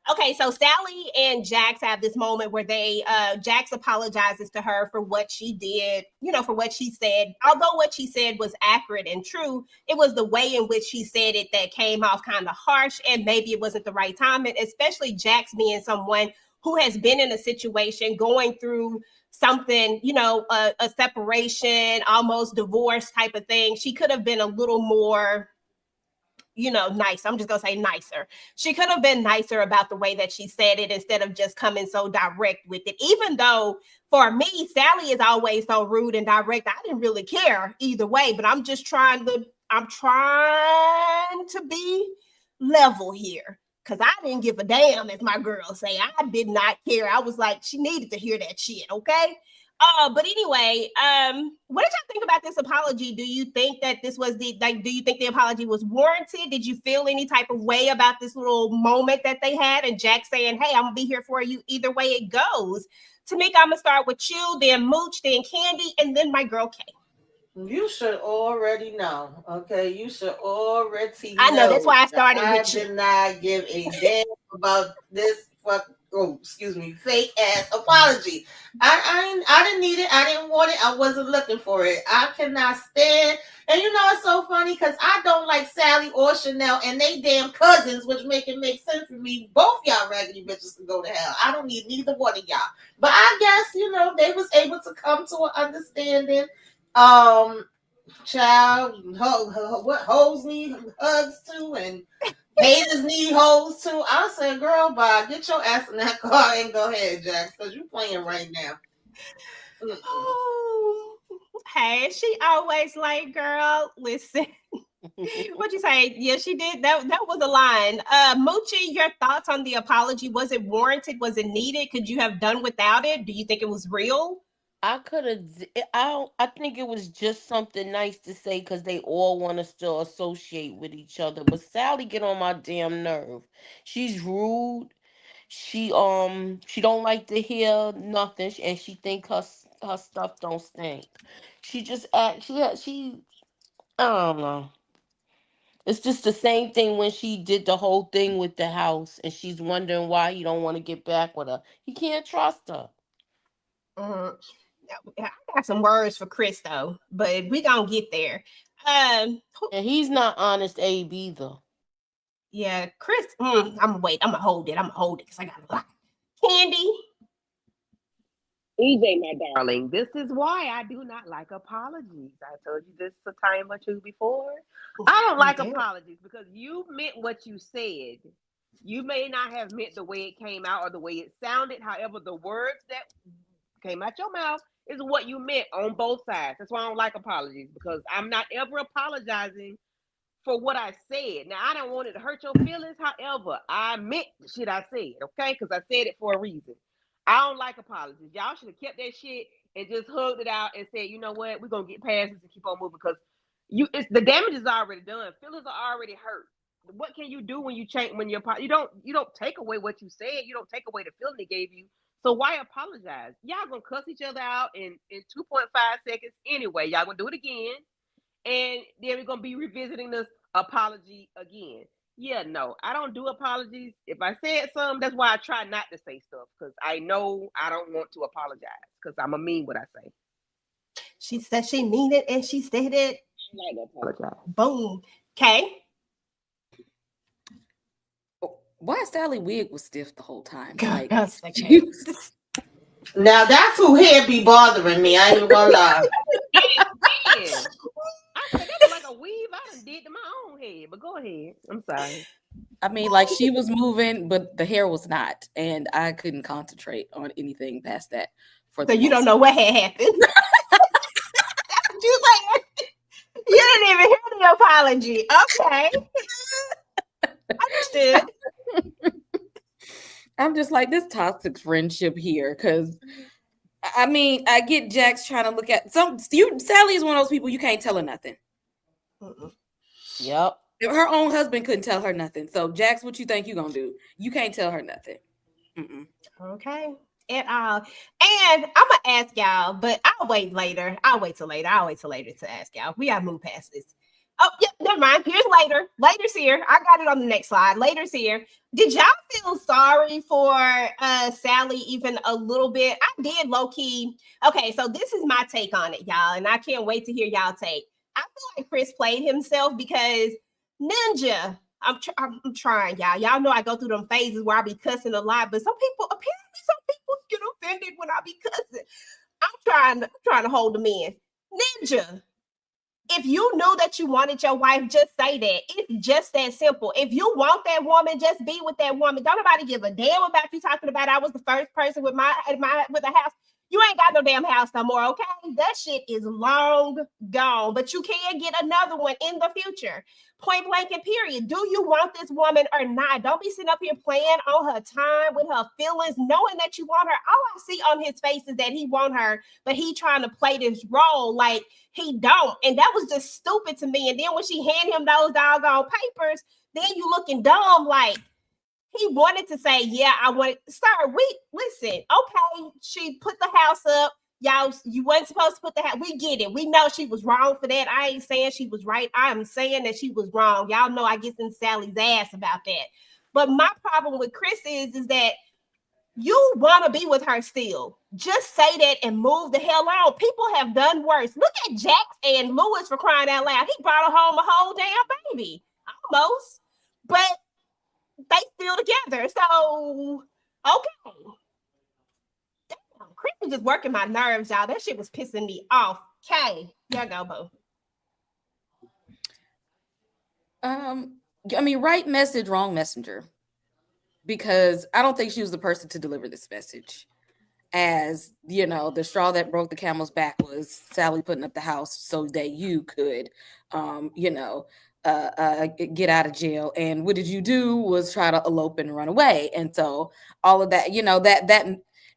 Okay, so Sally and Jax have this moment where Jax apologizes to her for what she did, for what she said. Although what she said was accurate and true, it was the way in which she said it that came off kind of harsh, and maybe it wasn't the right time. And especially Jax being someone who has been in a situation going through something, a separation, almost divorce type of thing. She could have been a little more nice. I'm just going to say nicer. She could have been nicer about the way that she said it instead of just coming so direct with it. Even though for me, Sally is always so rude and direct. I didn't really care either way, but I'm trying to be level here because I didn't give a damn, as my girls say. I did not care. I was like, she needed to hear that shit. Okay. But anyway, what did y'all think about this apology? Do you think that this was do you think the apology was warranted? Did you feel any type of way about this little moment that they had and Jack saying, hey, I'm gonna be here for you either way it goes? Tamika, I'm gonna start with you, then Mooch, then Candy, and then my girl Kay. You should already know, okay? You should already know. I know, that's why I started with you. I did not give a damn about this fake ass apology. I didn't need it. I didn't want it. I wasn't looking for it. I cannot stand. And you know it's so funny because I don't like Sally or Chanel and they damn cousins, which make sense for me. Both y'all raggedy bitches can go to hell. I don't need neither one of y'all. But I guess they was able to come to an understanding. Child, what hoes need hugs too, and haters need hoes too. I said, girl, bye. Get your ass in that car and go ahead, Jax, because you playing right now. Oh, hey, she always like, girl, listen. What'd you say? Yeah, she did. That was a line. Moochie, your thoughts on the apology? Was it warranted? Was it needed? Could you have done without it? Do you think it was real? I could have. I think it was just something nice to say because they all want to still associate with each other. But Sally get on my damn nerve. She's rude. She don't like to hear nothing, and she think her stuff don't stink. She just act. She I don't know. It's just the same thing when she did the whole thing with the house, and she's wondering why he don't want to get back with her. He can't trust her. I got some words for Chris though, but we gonna get there. And he's not honest, Abe either. Yeah, Chris. I'm gonna wait. I'm gonna hold it because I got a lot. Candy. EJ, my darling, this is why I do not like apologies. I told you this a time or two before. I don't like apologies because you meant what you said. You may not have meant the way it came out or the way it sounded. However, the words that came out your mouth is what you meant on both sides. That's why I don't like apologies, because I'm not ever apologizing for what I said. Now, I don't want it to hurt your feelings. However, I meant the shit I said, okay? Because I said it for a reason. I don't like apologies. Y'all should have kept that shit and just hugged it out and said, you know what? We're going to get past this and keep on moving, because the damage is already done. Feelings are already hurt. What can you do when you change, when you don't take away what you said. You don't take away the feeling they gave you. So why apologize? Y'all gonna cuss each other out in 2.5 seconds anyway. Y'all gonna do it again, and then we're gonna be revisiting this apology again. Yeah, no, I don't do apologies. If I said something, that's why I try not to say stuff, because I know I don't want to apologize, because I'm gonna mean what I say. She said she mean it, and she said it. I like to apologize. Boom. Okay. Why Sally wig was stiff the whole time? God, like, now that's who hair be bothering me. I ain't even gonna lie. I said that was like a weave I done did to my own head. But go ahead. I'm sorry. I mean, like, she was moving, but the hair was not, and I couldn't concentrate on anything past that. So you don't know what had happened. You didn't even hear the apology. Okay. Understood. I'm just like, this toxic friendship here, because I mean, I get Jax trying to look at Sally is one of those people you can't tell her nothing. Yep. Her own husband couldn't tell her nothing. So Jax, what you think you gonna do? You can't tell her nothing. Okay. At all. And I'm gonna ask y'all, but I'll wait later. I'll wait till later to ask y'all. We gotta move past this. Oh, yeah, never mind. Here's later. Later's here. I got it on the next slide. Later's here. Did y'all feel sorry for Sally even a little bit? I did, low-key. Okay, so this is my take on it, y'all, and I can't wait to hear y'all take. I feel like Chris played himself because Ninja, I'm trying, y'all. Y'all know I go through them phases where I be cussing a lot, but some people get offended when I be cussing. I'm trying to hold them in. Ninja, if you knew that you wanted your wife, just say that. It's just that simple. If you want that woman, just be with that woman. Don't nobody give a damn about you talking about I was the first person with a house. You ain't got no damn house no more, okay? That shit is long gone, but you can get another one in the future. Point blank and period. Do you want this woman or not? Don't be sitting up here playing on her time with her feelings, knowing that you want her. All I see on his face is that he want her, but he trying to play this role like he don't. And that was just stupid to me. And then when she handed him those doggone papers, then you looking dumb like, he wanted to say, yeah, I want to start. Listen, okay, she put the house up. Y'all, you weren't supposed to put the house. We get it. We know she was wrong for that. I ain't saying she was right. I'm saying that she was wrong. Y'all know I get in Sally's ass about that. But my problem with Chris is that you want to be with her still. Just say that and move the hell on. People have done worse. Look at Jax and Lewis, for crying out loud. He brought home a whole damn baby. Almost. But they still together. So, okay. Damn, Chris was just working my nerves, y'all. That shit was pissing me off. Okay. There you go, boo. I mean, right message, wrong messenger. Because I don't think she was the person to deliver this message. As you know, the straw that broke the camel's back was Sally putting up the house so that you could, get out of jail. And what did you do was try to elope and run away. And so all of that,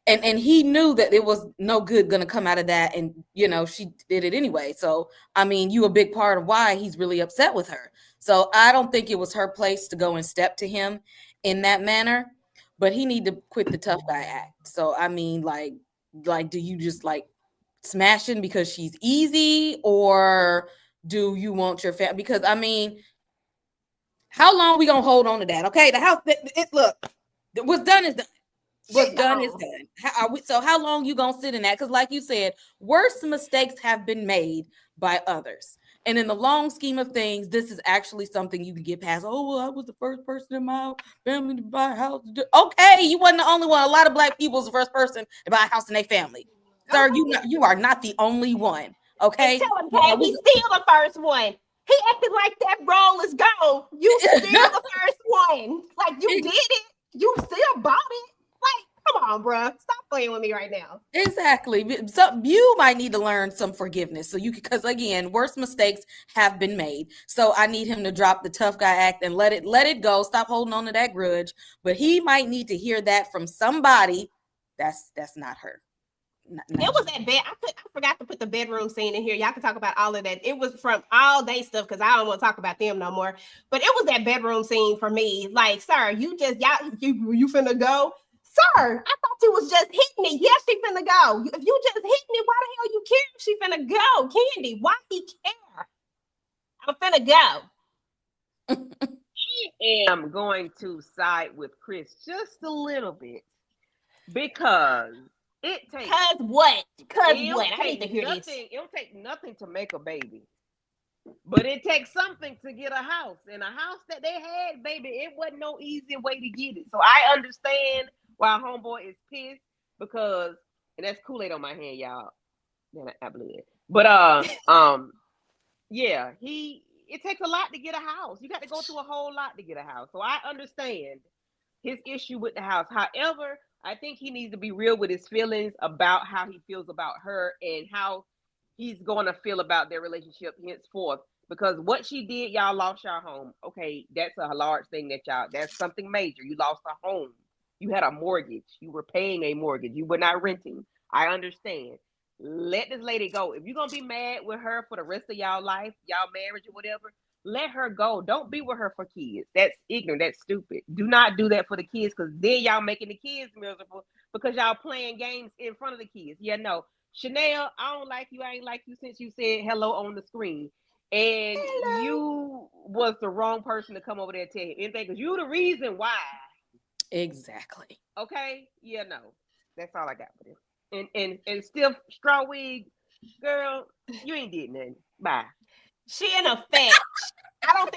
and he knew that it was no good going to come out of that. And, she did it anyway. So, I mean, you a big part of why he's really upset with her. So I don't think it was her place to go and step to him in that manner, but he need to quit the tough guy act. So, I mean, like, do you just like smashing because she's easy, or do you want your family? Because I mean, how long we gonna hold on to that? Okay, the house, look, what's done is done. What's done is done. How long you gonna sit in that? Because like you said, worse mistakes have been made by others. And in the long scheme of things, this is actually something you can get past. Oh, well, I was the first person in my family to buy a house. Okay, you wasn't the only one. A lot of Black people was the first person to buy a house in their family. Sir, you are not the only one. Okay? Tell him, Pat, he's still the first one. He acted like that role is gone. You still the first one. Like, you did it. You still bought it. Like, come on, bro. Stop playing with me right now. Exactly. So you might need to learn some forgiveness. So because again, worse mistakes have been made. So I need him to drop the tough guy act and let it go. Stop holding on to that grudge. But he might need to hear that from somebody that's not her. It was that bed. I forgot to put the bedroom scene in here. Y'all can talk about all of that. It was from all day stuff because I don't want to talk about them no more. But it was that bedroom scene for me. Like, sir, you finna go? Sir, I thought you was just hitting me. Yes, she finna go. If you just hit me, why the hell you care if she finna go? Candy, why he care? I'm finna go. I am going to side with Chris just a little bit because it takes. Cause what? I need to hear this. It'll take nothing to make a baby, but it takes something to get a house. And a house that they had, baby, it wasn't no easy way to get it. So I understand why homeboy is pissed because, and that's Kool-Aid on my hand, y'all. Man, I blew it. But yeah, it takes a lot to get a house. You got to go through a whole lot to get a house. So I understand his issue with the house. However, I think he needs to be real with his feelings about how he feels about her and how he's going to feel about their relationship henceforth. Because what she did, y'all lost your home. Okay, that's a large thing that's something major. You lost a home. You had a mortgage. You were paying a mortgage. You were not renting. I understand. Let this lady go. If you're going to be mad with her for the rest of y'all life, y'all marriage or whatever, let her go. Don't be with her for kids. That's ignorant. That's stupid. Do not do that for the kids because then y'all making the kids miserable because y'all playing games in front of the kids. Yeah, no. Chanel, I don't like you. I ain't like you since you said hello on the screen. And you was the wrong person to come over there and tell you anything because you the reason why. Exactly. Okay? Yeah, no. That's all I got for this. And still straw wig, girl, you ain't did nothing. Bye. She in effect. I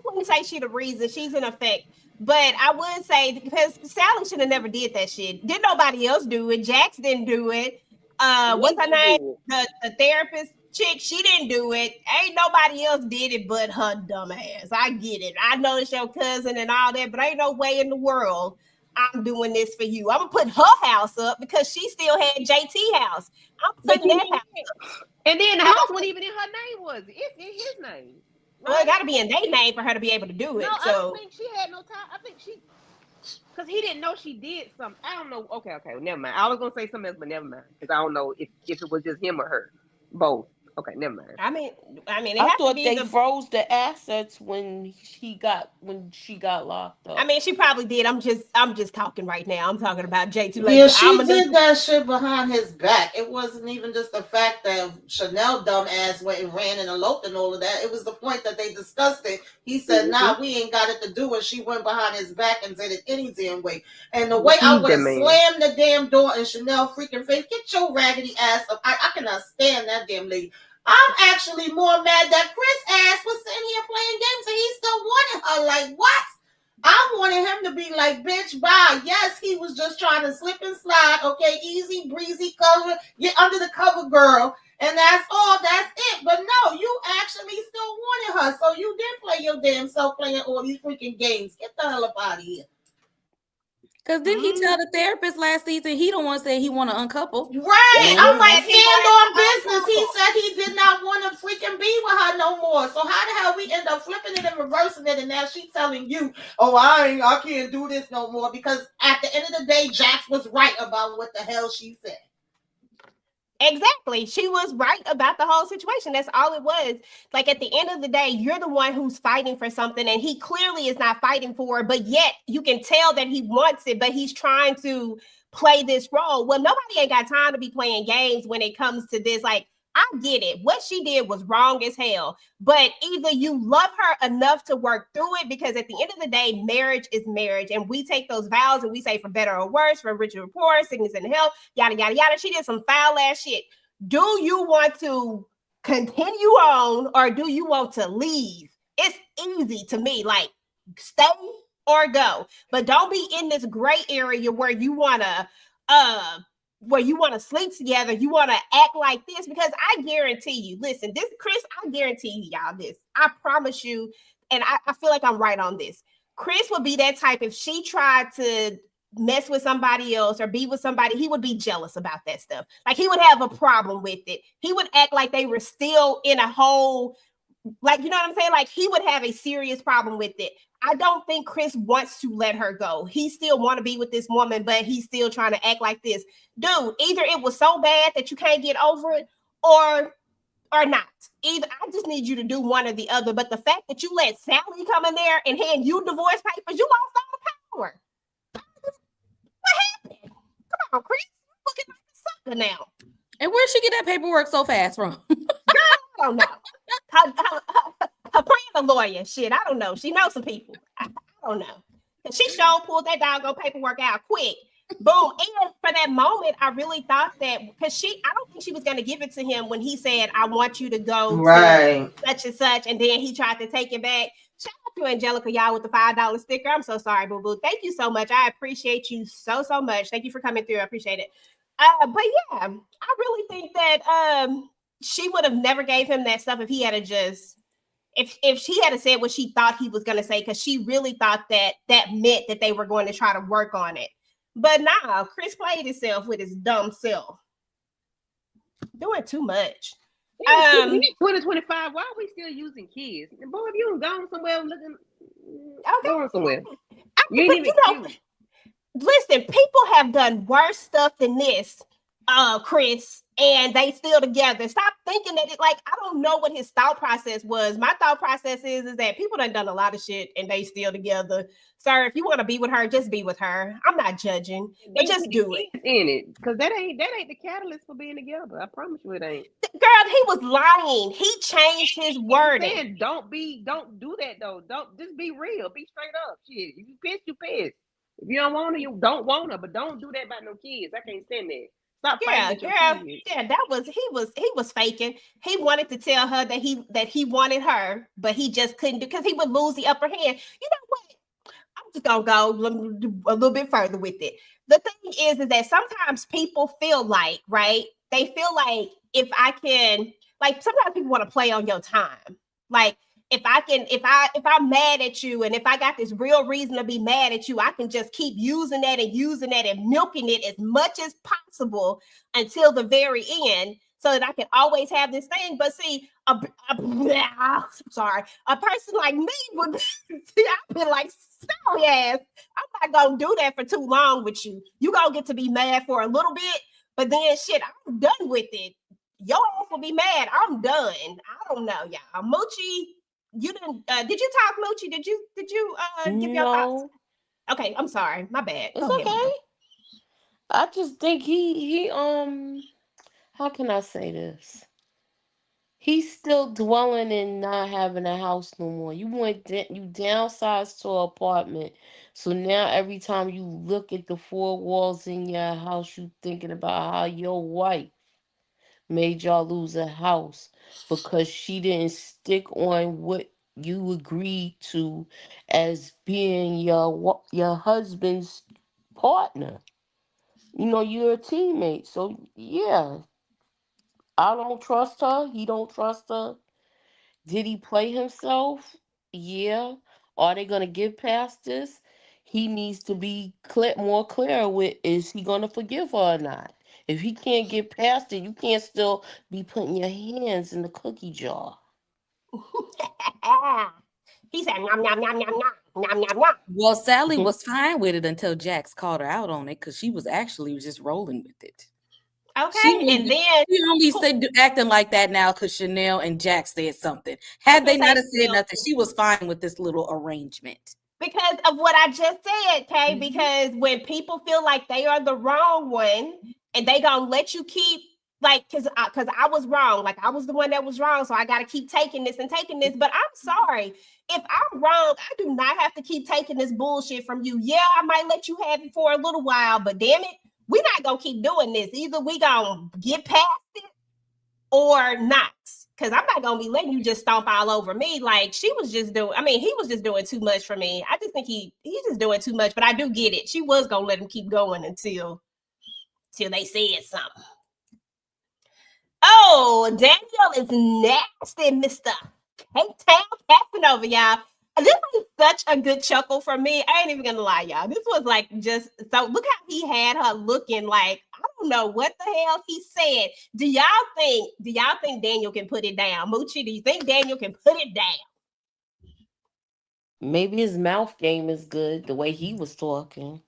wouldn't say she the reason. She's in effect. But I would say because Sally should have never did that shit. Didn't nobody else do it. Jax didn't do it. What's her name? The therapist chick, she didn't do it. Ain't nobody else did it but her dumb ass. I get it. I know it's your cousin and all that, but ain't no way in the world I'm doing this for you. I'm gonna put her house up because she still had JT house. I'm putting that house up. And then the house wasn't even in her name, was it? It's in his name. Right? Well, it got to be in their name for her to be able to do it. No, so I don't think she had no time. I think because he didn't know she did something. I don't know. Okay, well, never mind. I was gonna say something else, but never mind because I don't know if it was just him or her, both. Okay, never mind. I mean, it I has to thought be they froze the assets when she got locked up. I mean, she probably did. I'm just talking right now. I'm talking about J2. Yeah, she did that shit behind his back. It wasn't even just the fact that Chanel dumbass went and ran and eloped and all of that. It was the point that they discussed it. He said, "Nah, we ain't got it to do," and she went behind his back and said it any damn way. And the way I would have slammed the damn door in Chanel freaking face, get your raggedy ass up. I cannot stand that damn lady. I'm actually more mad that Chris ass was sitting here playing games and he still wanted her. Like, what? I wanted him to be like, bitch, bye. Yes, he was just trying to slip and slide. Okay, easy, breezy, cover, get under the cover, girl. And that's all. That's it. But no, you actually still wanted her. So you did play your damn self playing all these freaking games. Get the hell up out of here. Because didn't he tell the therapist last season he don't want to say he want to uncouple? Right. I'm like, stand on business. He said he did not want to freaking be with her no more. So how the hell we end up flipping it and reversing it? And now she's telling you, oh, I can't do this no more. Because at the end of the day, Jax was right about what the hell she said. Exactly. She was right about the whole situation. That's all it was. Like, at the end of the day, you're the one who's fighting for something, and he clearly is not fighting for it, but yet you can tell that he wants it, but he's trying to play this role. Well, nobody ain't got time to be playing games when it comes to this. Like, I get it. What she did was wrong as hell, but either you love her enough to work through it, because at the end of the day, marriage is marriage, and we take those vows and we say for better or worse, for richer or poor, sickness and health, yada, yada, yada. She did some foul ass shit. Do you want to continue on, or do you want to leave? It's easy to me, like, stay or go, but don't be in this gray area where you want to sleep together, you want to act like this, because I guarantee you, listen, this, Chris, I guarantee you, y'all, this, I promise you, and I feel like I'm right on this. Chris would be that type. If she tried to mess with somebody else or be with somebody, he would be jealous about that stuff. Like, he would have a problem with it. He would act like they were still in a whole, like, you know what I'm saying? Like, he would have a serious problem with it. I don't think Chris wants to let her go. He still want to be with this woman, but he's still trying to act like this. Dude, either it was so bad that you can't get over it, or not. Either I just need you to do one or the other. But the fact that you let Sally come in there and hand you divorce papers, you lost all the power. What happened? Come on, Chris. You're looking like a sucker now. And where'd she get that paperwork so fast from? Girl, I don't know. Her friend a lawyer. Shit, I don't know. She knows some people. I don't know. And she sure pulled that doggone paperwork out quick. Boom. And for that moment, I really thought that, because I don't think she was going to give it to him when he said, I want you to go to such and such. And then he tried to take it back. Shout out to Angelica, y'all, with the $5 sticker. I'm so sorry, boo boo. Thank you so much. I appreciate you so much. Thank you for coming through. I appreciate it. But yeah, I really think that she would have never gave him that stuff if he had just, if she had said what she thought he was going to say, because she really thought that meant that they were going to try to work on it. But nah, Chris played himself with his dumb self. Doing too much. 2025, why are we still using kids? Boy, if you gone somewhere looking, going somewhere. You ain't even cute. Listen, people have done worse stuff than this, Chris, and they still together. Stop thinking that I don't know what his thought process was. My thought process is that people done a lot of shit and they still together. Sir, if you want to be with her, just be with her. I'm not judging, but just do it. In it, because that ain't the catalyst for being together. I promise you it ain't. Girl, he was lying. He changed his wording. Saying, don't do that though. Don't, just be real. Be straight up. Shit, if you pissed, you pissed. If you don't want her, you don't want her. But don't do that about no kids. I can't stand that. Stop fighting with your kids. Yeah, he was faking. He wanted to tell her that he wanted her, but he just couldn't do, because he would lose the upper hand. You know what? I'm just gonna go a little bit further with it. The thing is that sometimes people feel like, right? They feel like if I can, like, sometimes people want to play on your time. Like, if I'm mad at you, and if I got this real reason to be mad at you, I can just keep using that and milking it as much as possible until the very end, so that I can always have this thing. But see, a person like me would I've been like, sorry ass, I'm not gonna do that for too long with you. You gonna get to be mad for a little bit, but then shit, I'm done with it. Your ass will gonna be mad. I'm done. I don't know, y'all. Moochie, you didn't. Did you talk, Moochie? Did you give your thoughts? Okay, I'm sorry. My bad. It's Go ahead, okay. Mama. I just think he how can I say this? He's still dwelling in not having a house no more. You downsized to an apartment. So now every time you look at the four walls in your house, you thinking about how your wife made y'all lose a house because she didn't stick on what you agreed to as being your husband's partner. You know, you're a teammate. So yeah, I don't trust her. He don't trust her. Did he play himself? Yeah. Are they gonna get past this? He needs to be more clear with, is he gonna forgive her or not? If he can't get past it, you can't still be putting your hands in the cookie jar. He said, nom, nom, nom, nom, nom, nom, nom, nom. Well, Sally was fine with it until Jax called her out on it because she was actually just rolling with it. Okay, and then she only said acting like that now because Chanel and Jax said something. Had they not have said nothing, she was fine with this little arrangement. Because of what I just said, Kay, because when people feel like they are the wrong one and they gonna let you keep, like, because I was wrong, like I was the one that was wrong, so I got to keep taking this and taking this. But I'm sorry, if I'm wrong, I do not have to keep taking this bullshit from you. Yeah, I might let you have it for a little while, but damn it, we're not gonna keep doing this. Either we gonna get past it or not. Because I'm not gonna be letting you just stomp all over me. Like she was just doing, I mean, he was just doing too much for me. I just think he's just doing too much, but I do get it. She was gonna let him keep going until they said something. Oh, Daniel is nasty, Mr. Cape Town Casanova, y'all. This was such a good chuckle for me. I ain't even gonna lie, y'all. This was like just so. Look how he had her looking like I don't know what the hell he said. Do y'all think Daniel can put it down? Moochie, do you think Daniel can put it down? Maybe his mouth game is good the way he was talking,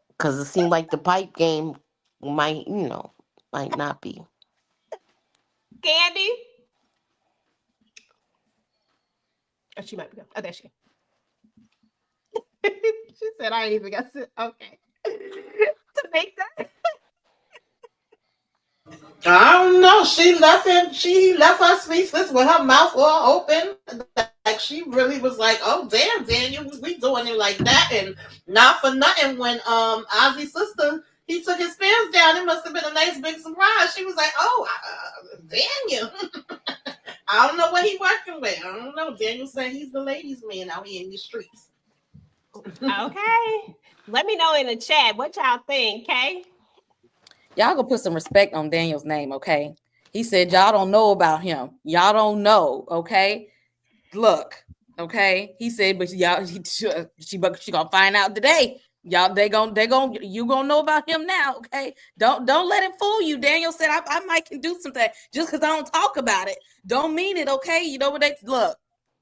because it seemed like the pipe game might not be. Candy? Oh, she might be gone. Oh, there she is. She said, I ain't even got to. Okay. To make that. I don't know. She left us speechless with her mouth all open. Like she really was like, "Oh damn, Daniel, we doing it like that." And not for nothing, when Ozzy's sister, he took his pants down, it must have been a nice big surprise. She was like, "Oh, Daniel." I don't know what he working with. I don't know. Daniel said he's the ladies' man out here in the streets. Okay. Let me know in the chat what y'all think, okay? Y'all go put some respect on Daniel's name, okay? He said y'all don't know about him. Y'all don't know, okay? Look, okay? He said, but y'all, she gonna find out today. Y'all, you gonna know about him now, okay? Don't let him fool you. Daniel said I might can do something just because I don't talk about it. Don't mean it, okay? You know what they look.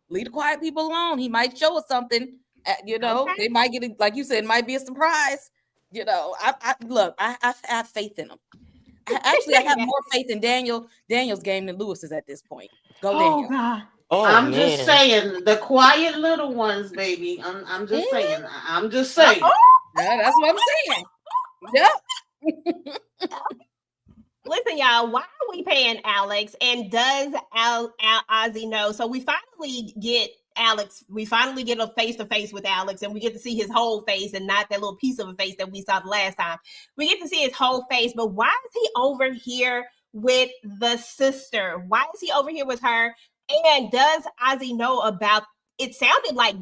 Leave the quiet people alone. He might show us something. Okay. They might get it, like you said, it might be a surprise. I have faith in him. I have more faith in Daniel's game than Lewis's at this point. Go, Daniel. God. Oh, I'm just saying, the quiet little ones, baby. I'm just saying. I'm just saying. Yeah, that's what I'm saying. Yep. Listen, y'all, why are we paying Alex? And does Ozzy know? So we finally get Alex. We finally get a face-to-face with Alex, and we get to see his whole face and not that little piece of a face that we saw the last time. We get to see his whole face, but why is he over here with the sister? Why is he over here with her? And does Ozzy know about, it sounded like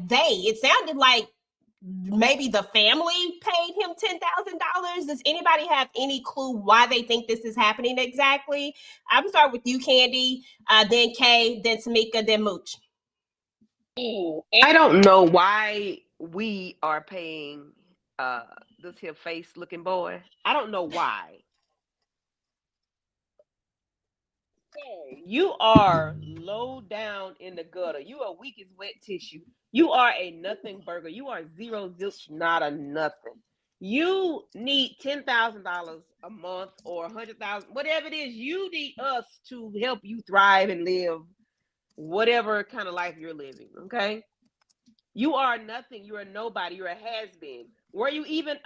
maybe the family paid him $10,000. Does anybody have any clue why they think this is happening exactly? I'm gonna start with you, Candy, then Kay, then Tamika, then Mooch. I don't know why we are paying this here face looking boy. I don't know why. You are low down in the gutter. You are weak as wet tissue. You are a nothing burger. You are zero zilch, not a nothing. You need $10,000 a month or $100,000, whatever it is. You need us to help you thrive and live whatever kind of life you're living. Okay, you are nothing. You're a nobody. You're a has-been. Were you even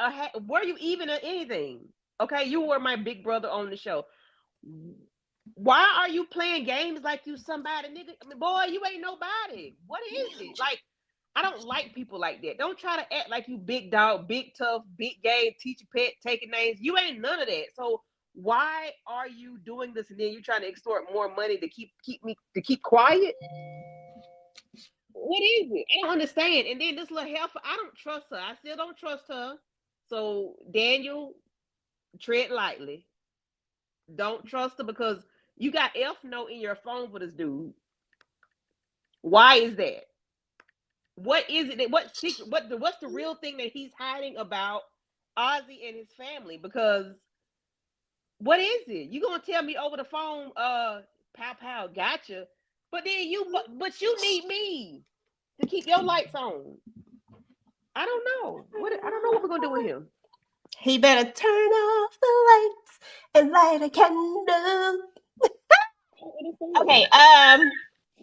anything? Okay, you were my big brother on the show. Why are you playing games like you somebody, nigga? I mean, boy, you ain't nobody. What is it? Like, I don't like people like that. Don't try to act like you big dog, big tough, big game, teacher pet, taking names. You ain't none of that. So why are you doing this? And then you're trying to extort more money to keep quiet? What is it? I don't understand. And then this little heifer, I don't trust her. I still don't trust her. So Daniel, tread lightly. Don't trust her because you got F note in your phone for this dude. Why is that? What is it? What's the real thing that he's hiding about Ozzy and his family? Because what is it? You gonna tell me over the phone, pow, gotcha. But then you need me to keep your lights on. I don't know. I don't know what we're gonna do with him. He better turn off the lights and light a candle. Okay.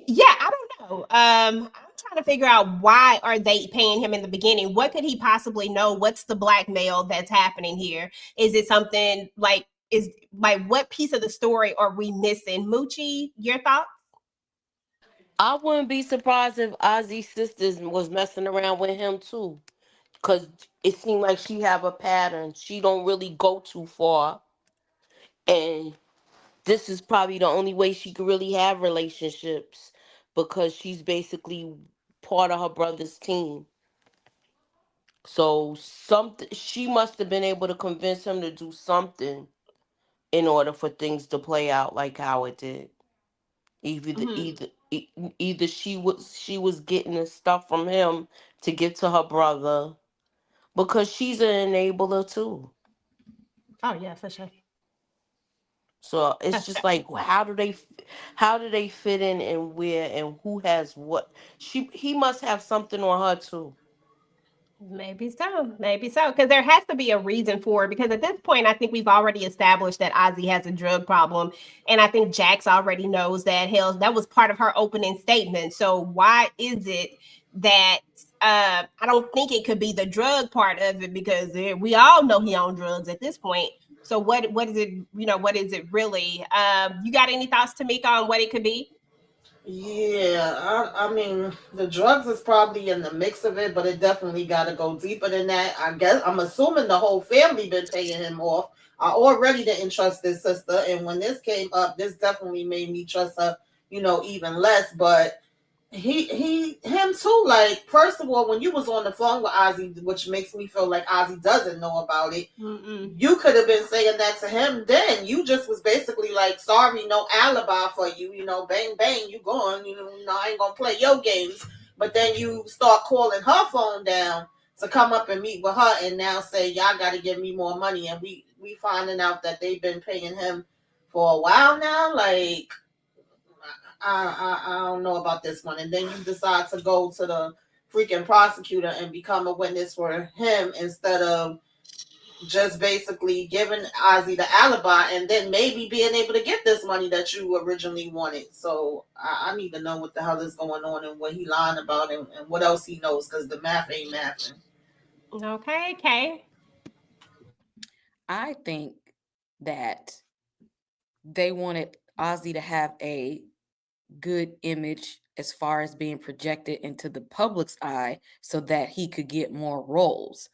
Yeah, I don't know. I'm trying to figure out why are they paying him in the beginning? What could he possibly know? What's the blackmail that's happening here? Is it something like what piece of the story are we missing? Moochie, your thoughts? I wouldn't be surprised if Ozzy's sisters was messing around with him too. Because it seemed like she have a pattern. She don't really go too far. And this is probably the only way she could really have relationships because she's basically part of her brother's team. So she must have been able to convince him to do something in order for things to play out like how it did. Either she was getting the stuff from him to give to her brother because she's an enabler too. Oh yeah, for sure. So it's just like how do they fit in and where and who has what? He must have something on her too. Maybe so. Because there has to be a reason for it. Because at this point, I think we've already established that Ozzy has a drug problem, and I think Jax already knows that. Hell, that was part of her opening statement. So why is it that I don't think it could be the drug part of it? Because we all know he on drugs at this point. So what is it? What is it really? You got any thoughts, Tamika, on what it could be? Yeah, I mean, the drugs is probably in the mix of it, but it definitely got to go deeper than that. I guess I'm assuming the whole family been paying him off. I already didn't trust this sister, and when this came up, this definitely made me trust her, even less. But him too. Like, first of all, when you was on the phone with Ozzy, which makes me feel like Ozzy doesn't know about it, you could have been saying that to him then. You just was basically like, sorry, no alibi for you, bang, bang, you going, I ain't gonna play your games. But then you start calling her phone down to come up and meet with her and now say, y'all got to give me more money. And we finding out that they've been paying him for a while now. Like, I don't know about this one. And then you decide to go to the freaking prosecutor and become a witness for him instead of just basically giving Ozzy the alibi and then maybe being able to get this money that you originally wanted. So I need to know what the hell is going on and what he lying about and what else he knows, because the math ain't mathing. Okay. I think that they wanted Ozzy to have a good image as far as being projected into the public's eye so that he could get more roles.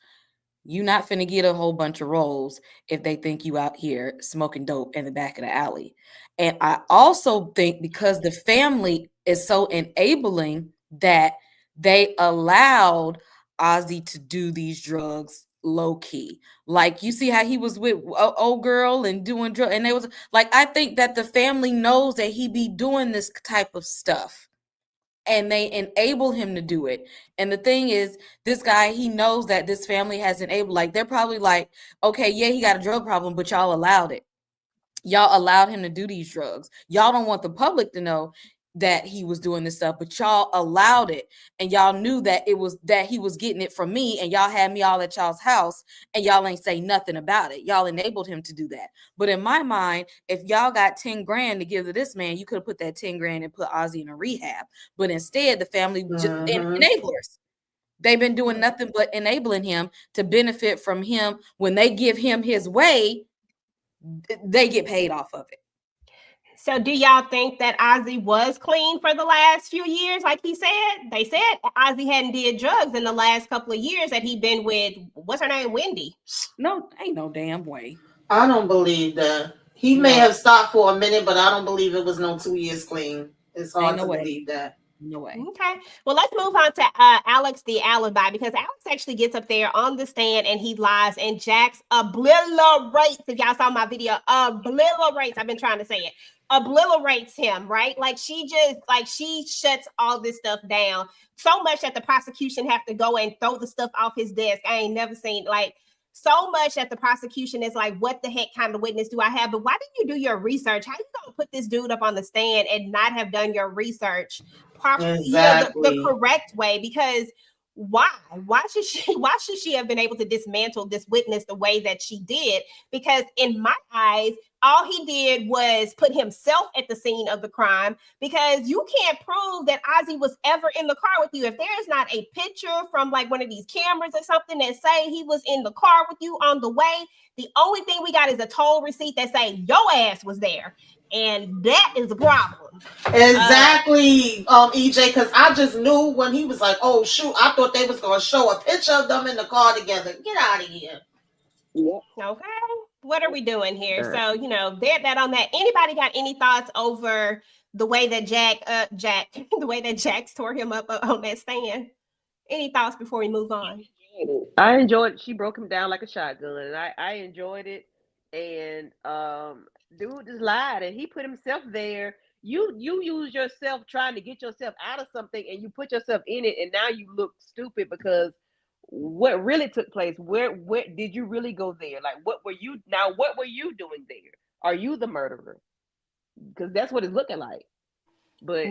You're not finna get a whole bunch of roles if they think you out here smoking dope in the back of the alley. And I also think because the family is so enabling that they allowed Ozzy to do these drugs low key. Like, you see how he was with old girl and doing drugs, and they was like, I think that the family knows that he be doing this type of stuff and they enable him to do it. And the thing is, this guy, he knows that this family has enabled, like, they're probably like, okay, yeah, he got a drug problem, but y'all allowed it. Y'all allowed him to do these drugs. Y'all don't want the public to know. that he was doing this stuff, but y'all allowed it, and y'all knew that it was that he was getting it from me, and y'all had me all at y'all's house, and y'all ain't say nothing about it. Y'all enabled him to do that. But in my mind, if y'all got 10 grand to give to this man, you could have put that 10 grand and put Ozzy in a rehab. But instead, the family just enablers. They've been doing nothing but enabling him to benefit from him. When they give him his way, they get paid off of it. So do y'all think that Ozzy was clean for the last few years? Like he said, they said Ozzy hadn't did drugs in the last couple of years that he'd been with, what's her name, Wendy? No, ain't no damn way. I don't believe that. He may have stopped for a minute, but I don't believe it was no 2 years clean. It's hard to believe that. No way. Okay. Well, let's move on to Alex the Alibi, because Alex actually gets up there on the stand and he lies, and Jax obliterates. If y'all saw my video, obliterates. I've been trying to say it. Obliterates him, right? Like she shuts all this stuff down so much that the prosecution have to go and throw the stuff off his desk. I ain't never seen like so much that the prosecution is like, what the heck kind of witness do I have? But why didn't you do your research? How you gonna put this dude up on the stand and not have done your research properly, the correct way? Because why should she have been able to dismantle this witness the way that she did? Because in my eyes, all he did was put himself at the scene of the crime, because you can't prove that Ozzy was ever in the car with you. If there is not a picture from like one of these cameras or something that say he was in the car with you on the way, the only thing we got is a toll receipt that say your ass was there. And that is a problem. Exactly, EJ, because I just knew when he was like, oh, shoot, I thought they was going to show a picture of them in the car together. Get out of here. Yeah. Okay. What are we doing here? So, that on that. Anybody got any thoughts over the way that the way that Jax tore him up on that stand? Any thoughts before we move on? I enjoyed it. She broke him down like a shotgun, and I enjoyed it. And dude just lied, and he put himself there. You use yourself trying to get yourself out of something, and you put yourself in it, and now you look stupid because what really took place? Where did you really go there? Like, what were you doing there? Are you the murderer? Because that's what it's looking like. But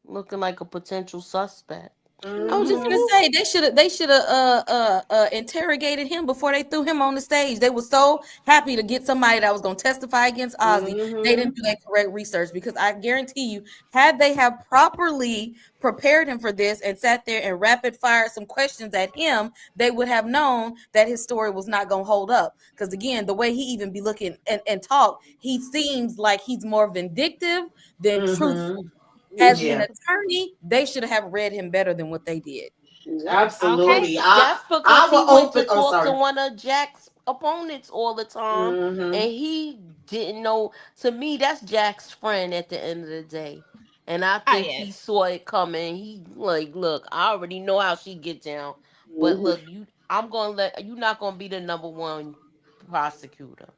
looking like a potential suspect. I was just gonna say they should have interrogated him before they threw him on the stage. They were so happy to get somebody that was gonna testify against Ozzy. They didn't do that correct research, because I guarantee you, had they have properly prepared him for this and sat there and rapid fire some questions at him, they would have known that his story was not gonna hold up. Because again, the way he even be looking and talk, he seems like he's more vindictive than truthful. As an attorney, they should have read him better than what they did. Absolutely. That's because he went to talk to one of Jack's opponents all the time, and he didn't know. To me, that's Jack's friend at the end of the day, and I think he saw it coming. He like, look, I already know how she get down, but look, I'm gonna you're not gonna be the number one prosecutor.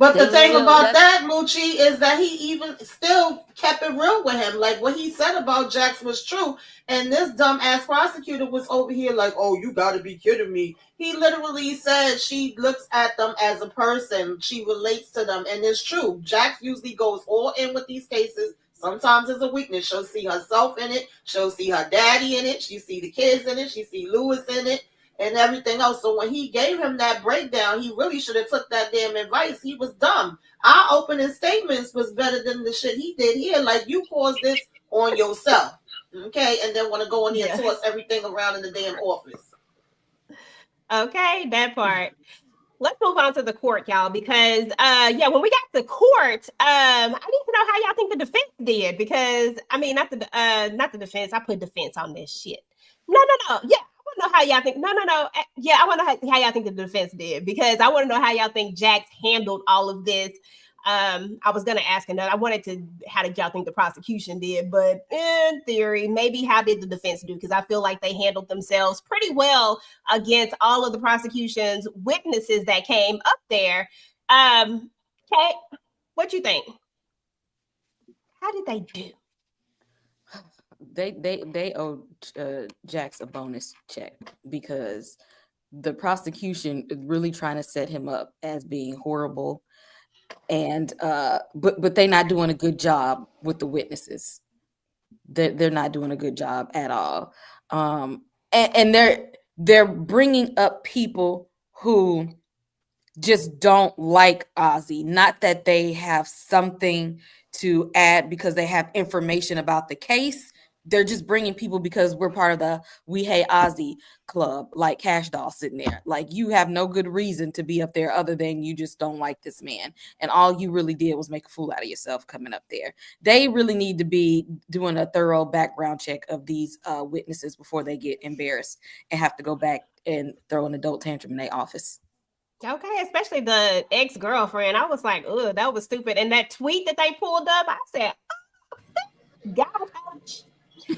But the thing about that, Moochie, is that he even still kept it real with him. Like, what he said about Jax was true. And this dumbass prosecutor was over here like, oh, you got to be kidding me. He literally said she looks at them as a person. She relates to them. And it's true. Jax usually goes all in with these cases. Sometimes it's a weakness. She'll see herself in it. She'll see her daddy in it. She'll see the kids in it. She'll see Lewis in it. And everything else. So when he gave him that breakdown, he really should have took that damn advice. He was dumb. Our opening statements was better than the shit he did here. Like, you caused this on yourself, okay? And then want to go in here and toss everything around in the damn office. Okay, that part. Let's move on to the court, y'all, because when we got to court, I need to know how y'all think the defense did, because I mean, not the defense. I put defense on this shit. No. Yeah. I want to know how y'all think. No. Yeah, I want to know how y'all think the defense did, because I want to know how y'all think Jax handled all of this. I was gonna ask another. I wanted to. How did y'all think the prosecution did? But in theory, maybe how did the defense do? Because I feel like they handled themselves pretty well against all of the prosecution's witnesses that came up there. Kate, what you think? How did they do? They owe Jax a bonus check, because the prosecution is really trying to set him up as being horrible and but they're not doing a good job with the witnesses. They're not doing a good job at all, and they're bringing up people who just don't like Ozzy. Not that they have something to add because they have information about the case. They're just bringing people because we're part of the We Hate Ozzy club, like Cash Doll sitting there. Like, you have no good reason to be up there other than you just don't like this man. And all you really did was make a fool out of yourself coming up there. They really need to be doing a thorough background check of these witnesses before they get embarrassed and have to go back and throw an adult tantrum in their office. Okay, especially the ex-girlfriend. I was like, "Ugh, that was stupid." And that tweet that they pulled up, I said, "Oh, garbage."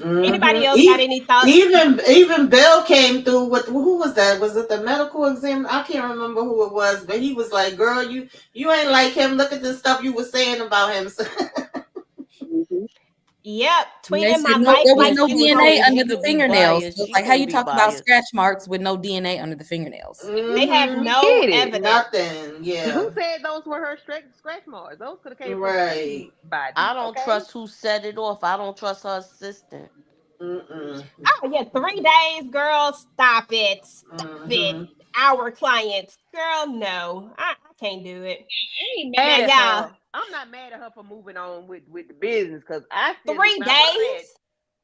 Anybody else got any thoughts? Even Bill came through with, who was that? Was it the medical exam? I can't remember who it was, but he was like, "Girl, you ain't like him. Look at the stuff you were saying about him." Yep, tweeting my no, life. there was like no she was DNA on- under the fingernails. biased. So, She like, how couldn't you be talk about biased. scratch marks with no DNA under the fingernails? They have no Get it. evidence. Nothing. Yeah. Who said those were her scratch marks? Those could have came Right. from body. I don't okay? trust who set it off. I don't trust her assistant. Mm-mm. Oh yeah, 3 days, girl. Stop it. Stop it. Our clients, girl. No, I can't do it. I ain't mad Now, at y'all, her. I'm not mad at her for moving on with the business because I still 3 just not days.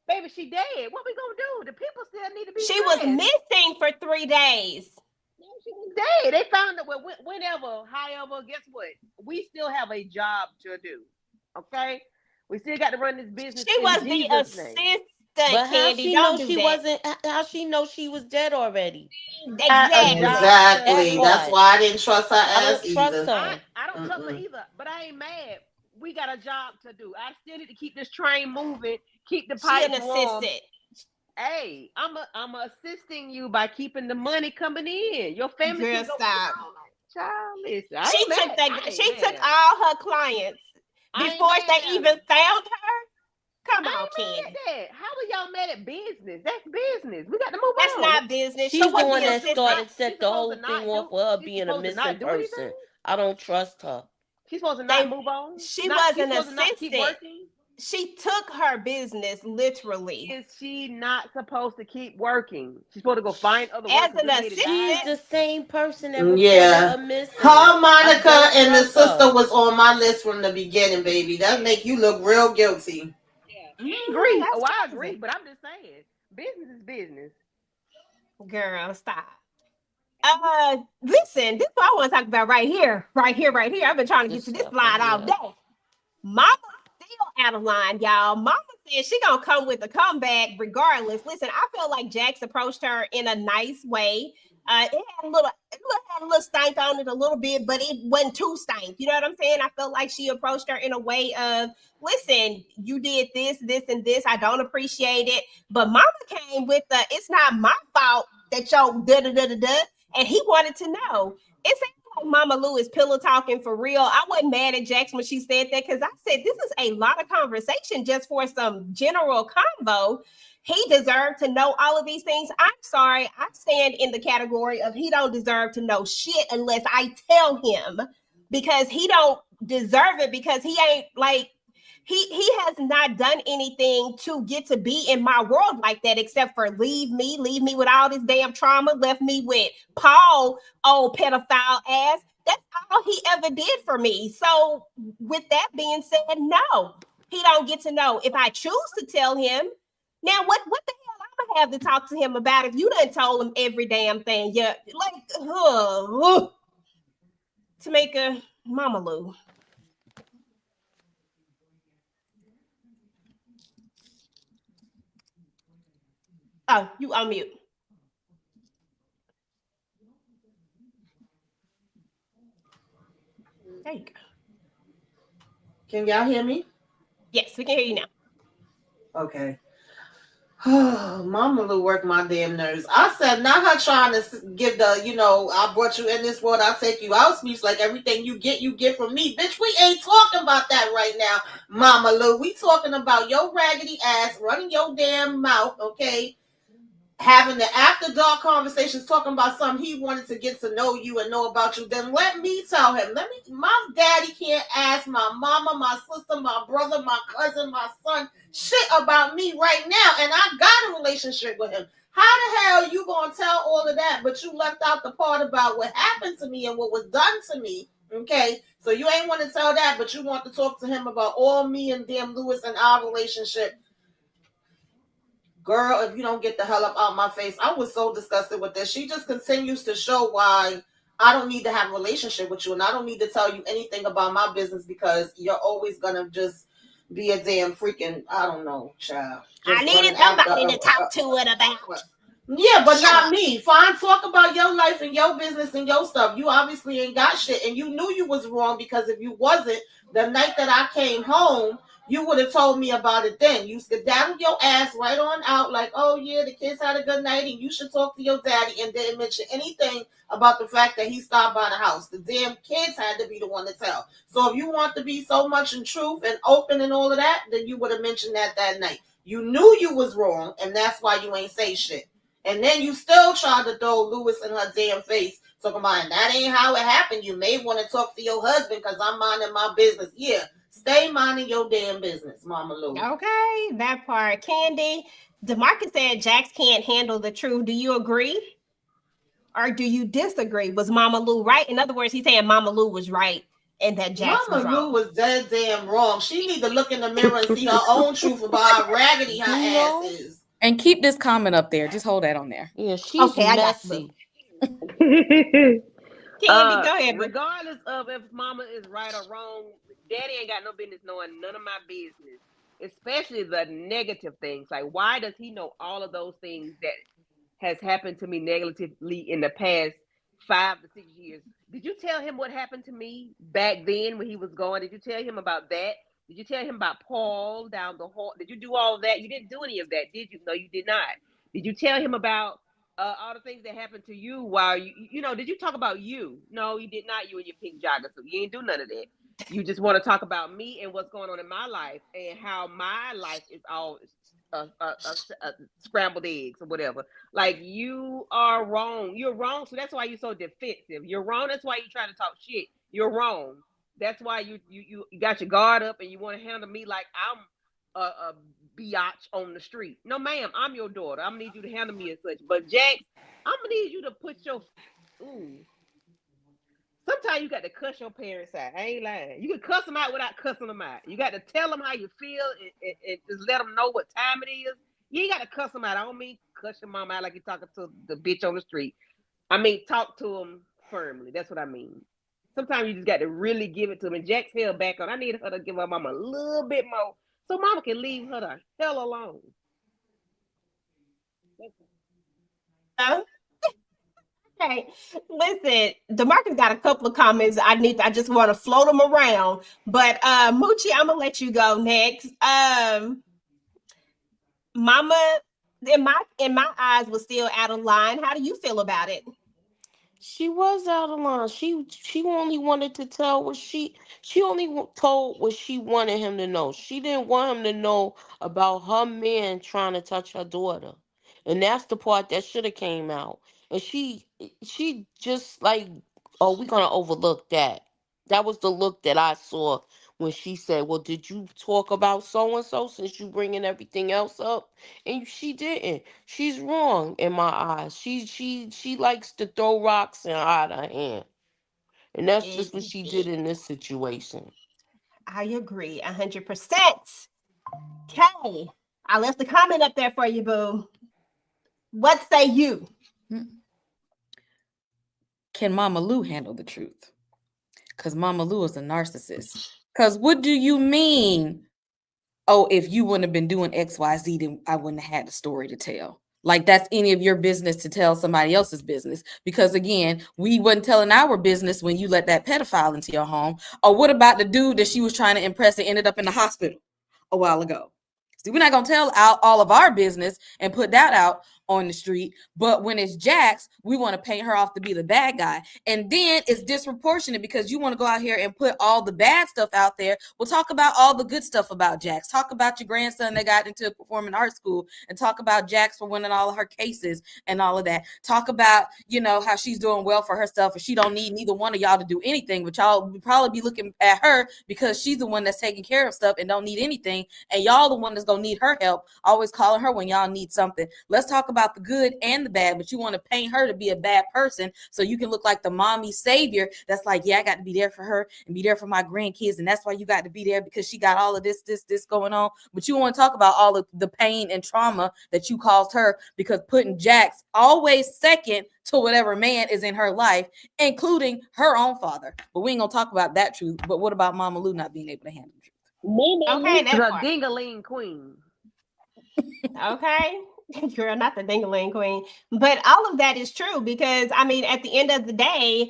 mad. Baby, she dead. What we gonna do? The people still need to be. She was dressed. missing for 3 days. No, she was dead. They found it whenever, however. Guess what? We still have a job to do. Okay, we still got to run this business. She in was the Jesus' name. assistant. But how Candy, she don't know do she that. wasn't? How she know she was dead already? Exactly. Exactly. That's That's why I didn't trust her I ass don't trust either. her. I don't trust her either, but I ain't mad. We got a job to do. I still need to keep this train moving, keep the She pipe an warm. assistant. Hey, I'm assisting you by keeping the money coming in. Your family Girl, can go. stop. Child, listen. I She ain't took mad. that. I ain't She took mad. all her clients I ain't before mad they at even her. found her. Come I on, ain't mad Candy. at that. How are y'all mad at business? That's business. We got to move That's on. not business. She's So the what's one the that assistant? started She's set the supposed whole to not thing off do- for her she's being a supposed to not missing do anything? person. I don't trust her. She's supposed to They- not move on. she Not- was she's an supposed to not keep assistant. working. She took her business literally. Is she not supposed to keep working? She's supposed to go find other As work. 'cause an this lady She's died. the same person that reported Yeah. her missing. Her, Monica, I don't and the trust her. sister was on my list from the beginning, baby. That make you look real guilty. I agree. that's Oh, I crazy. agree. But I'm just saying, business is business. Girl, stop. Listen, this is what I want to talk about right here. I've been trying to get to this stuff slide right all here. day. Mama still out of line, y'all. Mama said she gonna come with a comeback regardless. Listen, I feel like Jax approached her in a nice way. It had a little stank on it a little bit, but it wasn't too stank. You know what I'm saying? I felt like she approached her in a way of, listen, you did this, and this. I don't appreciate it. But Mama came with the, it's not my fault that y'all da-da-da-da-da. And he wanted to know. It sounds like Mama Lou is pillow talking for real. I wasn't mad at Jax when she said that because I said this is a lot of conversation just for some general convo. He deserved to know all of these things. I'm sorry. I stand in the category of he don't deserve to know shit unless I tell him, because he don't deserve it, because he ain't like, he has not done anything to get to be in my world like that, except for leave me with all this damn trauma, left me with Paul, old pedophile ass. That's all he ever did for me. So with that being said, no, he don't get to know. If I choose to tell him, now what the hell I'm gonna have to talk to him about if you done told him every damn thing? Yeah, like Tamika, Mama Lou. Oh, you unmute. There you go. Can y'all hear me? Yes, we can hear you now. Okay. Mama Lou worked my damn nerves. I said, not her trying to give the, I brought you in this world, I'll take you out speech, like everything you get from me. Bitch, we ain't talking about that right now, Mama Lou. We talking about your raggedy ass running your damn mouth, okay? having the after dark conversations, talking about something he wanted to get to know you and know about you, then let me tell him. My daddy can't ask my mama, my sister, my brother, my cousin, my son shit about me right now, and I got a relationship with him. How the hell you gonna tell all of that, but you left out the part about what happened to me and what was done to me? Okay, so you ain't want to tell that, but you want to talk to him about all me and damn Lewis and our relationship. Girl, if you don't get the hell up out my face, I was so disgusted with this. She just continues to show why I don't need to have a relationship with you, and I don't need to tell you anything about my business because you're always gonna just be a damn freaking, I don't know, child. I needed somebody to talk to it about. Yeah, but not me. Fine, talk about your life and your business and your stuff. You obviously ain't got shit, and you knew you was wrong because if you wasn't, the night that I came home, you would have told me about it then. You skedaddled your ass right on out like, oh yeah, the kids had a good night and you should talk to your daddy, and didn't mention anything about the fact that he stopped by the house. The damn kids had to be the one to tell. So if you want to be so much in truth and open and all of that, then you would have mentioned that night. You knew you was wrong, and that's why you ain't say shit. And then you still tried to throw Lewis in her damn face, talking about, that ain't how it happened. You may want to talk to your husband because I'm minding my business. Yeah, stay minding your damn business, Mama Lou. Okay, that part. Candy, DeMarcus said Jax can't handle the truth. Do you agree? Or do you disagree? Was Mama Lou right? In other words, he's saying Mama Lou was right and that Jax was wrong. Mama Lou was dead damn wrong. She need to look in the mirror and see her own truth about how raggedy her ass is. And keep this comment up there. Just hold that on there. Yeah, she's messy. Candy, go ahead. Regardless of if mama is right or wrong, daddy ain't got no business knowing none of my business, especially the negative things. Like, why does he know all of those things that has happened to me negatively in the past 5 to 6 years? Did you tell him what happened to me back then when he was gone? Did you tell him about that? Did you tell him about Paul down the hall? Did you do all of that? You didn't do any of that, did you? No, you did not. Did you tell him about all the things that happened to you while did you talk about you? No, you did not, you and your pink jogger suit. You ain't do none of that. You just want to talk about me and what's going on in my life and how my life is all scrambled eggs or whatever. Like, you are wrong. You're wrong. So that's why you're so defensive. You're wrong. That's why you're trying to talk shit. You're wrong. That's why you got your guard up and you want to handle me like I'm a biatch on the street. No, ma'am, I'm your daughter. I'm gonna need you to handle me as such. But Jax, I'm gonna need you to put your Sometimes you got to cuss your parents out. I ain't lying. You can cuss them out without cussing them out. You got to tell them how you feel and just let them know what time it is. You ain't got to cuss them out. I don't mean cuss your mom out like you're talking to the bitch on the street. I mean talk to them firmly. That's what I mean. Sometimes you just got to really give it to them. And Jax fell back on. I need her to give her mama a little bit more so mama can leave her the hell alone. Okay, listen, DeMarcus got a couple of comments. I just want to float them around. But Moochie, I'm gonna let you go next. Mama, in my eyes, was still out of line. How do you feel about it? She was out of line. She only wanted to tell what she only told what she wanted him to know. She didn't want him to know about her man trying to touch her daughter. And that's the part that should have came out. And she just like, oh, we're gonna overlook that. That was the look that I saw when she said, well, did you talk about so-and-so since you bringing everything else up? And she didn't. She's wrong in my eyes. She likes to throw rocks and hide her hand. And that's just what she did in this situation. I agree 100%. Okay. I left the comment up there for you, boo. What say you? Can Mama Lou handle the truth? Because Mama Lou is a narcissist. Because what do you mean? Oh, if you wouldn't have been doing XYZ, then I wouldn't have had a story to tell. Like that's any of your business to tell somebody else's business. Because again, we wasn't telling our business when you let that pedophile into your home. Or what about the dude that she was trying to impress and ended up in the hospital a while ago? See, we're not going to tell all of our business and put that out on the street. But when it's Jax, we want to paint her off to be the bad guy. And then it's disproportionate because you want to go out here and put all the bad stuff out there. We'll talk about all the good stuff about Jax. Talk about your grandson that got into performing arts school, and talk about Jax for winning all of her cases and all of that. Talk about, you know, how she's doing well for herself and she don't need neither one of y'all to do anything, but y'all would probably be looking at her because she's the one that's taking care of stuff and don't need anything. And y'all the one that's going to need her help, always calling her when y'all need something. Let's talk about the good and the bad, but you want to paint her to be a bad person so you can look like the mommy savior that's like, yeah, I got to be there for her and be there for my grandkids, and that's why you got to be there because she got all of this going on. But you want to talk about all of the pain and trauma that you caused her because putting Jax always second to whatever man is in her life, including her own father. But we ain't gonna talk about that truth. But what about Mama Lou not being able to handle the truth? Okay, that's the ding-a-ling queen. Okay. Girl, not the ding-a-ling queen. But all of that is true because, I mean, at the end of the day,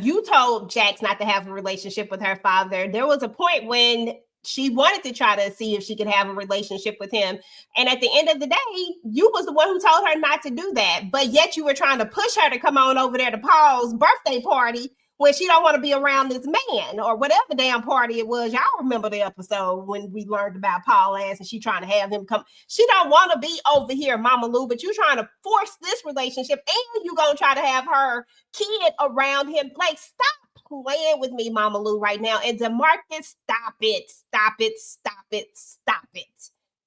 you told Jax not to have a relationship with her father. There was a point when she wanted to try to see if she could have a relationship with him. And at the end of the day, you was the one who told her not to do that. But yet you were trying to push her to come on over there to Paul's birthday party when she don't want to be around this man or whatever damn party it was. Y'all remember the episode when we learned about Paul ass and she trying to have him come. She don't want to be over here, Mama Lou, but you trying to force this relationship and you gonna try to have her kid around him. Like, stop playing with me, Mama Lou, right now. And DeMarcus, stop it, stop it, stop it, stop it.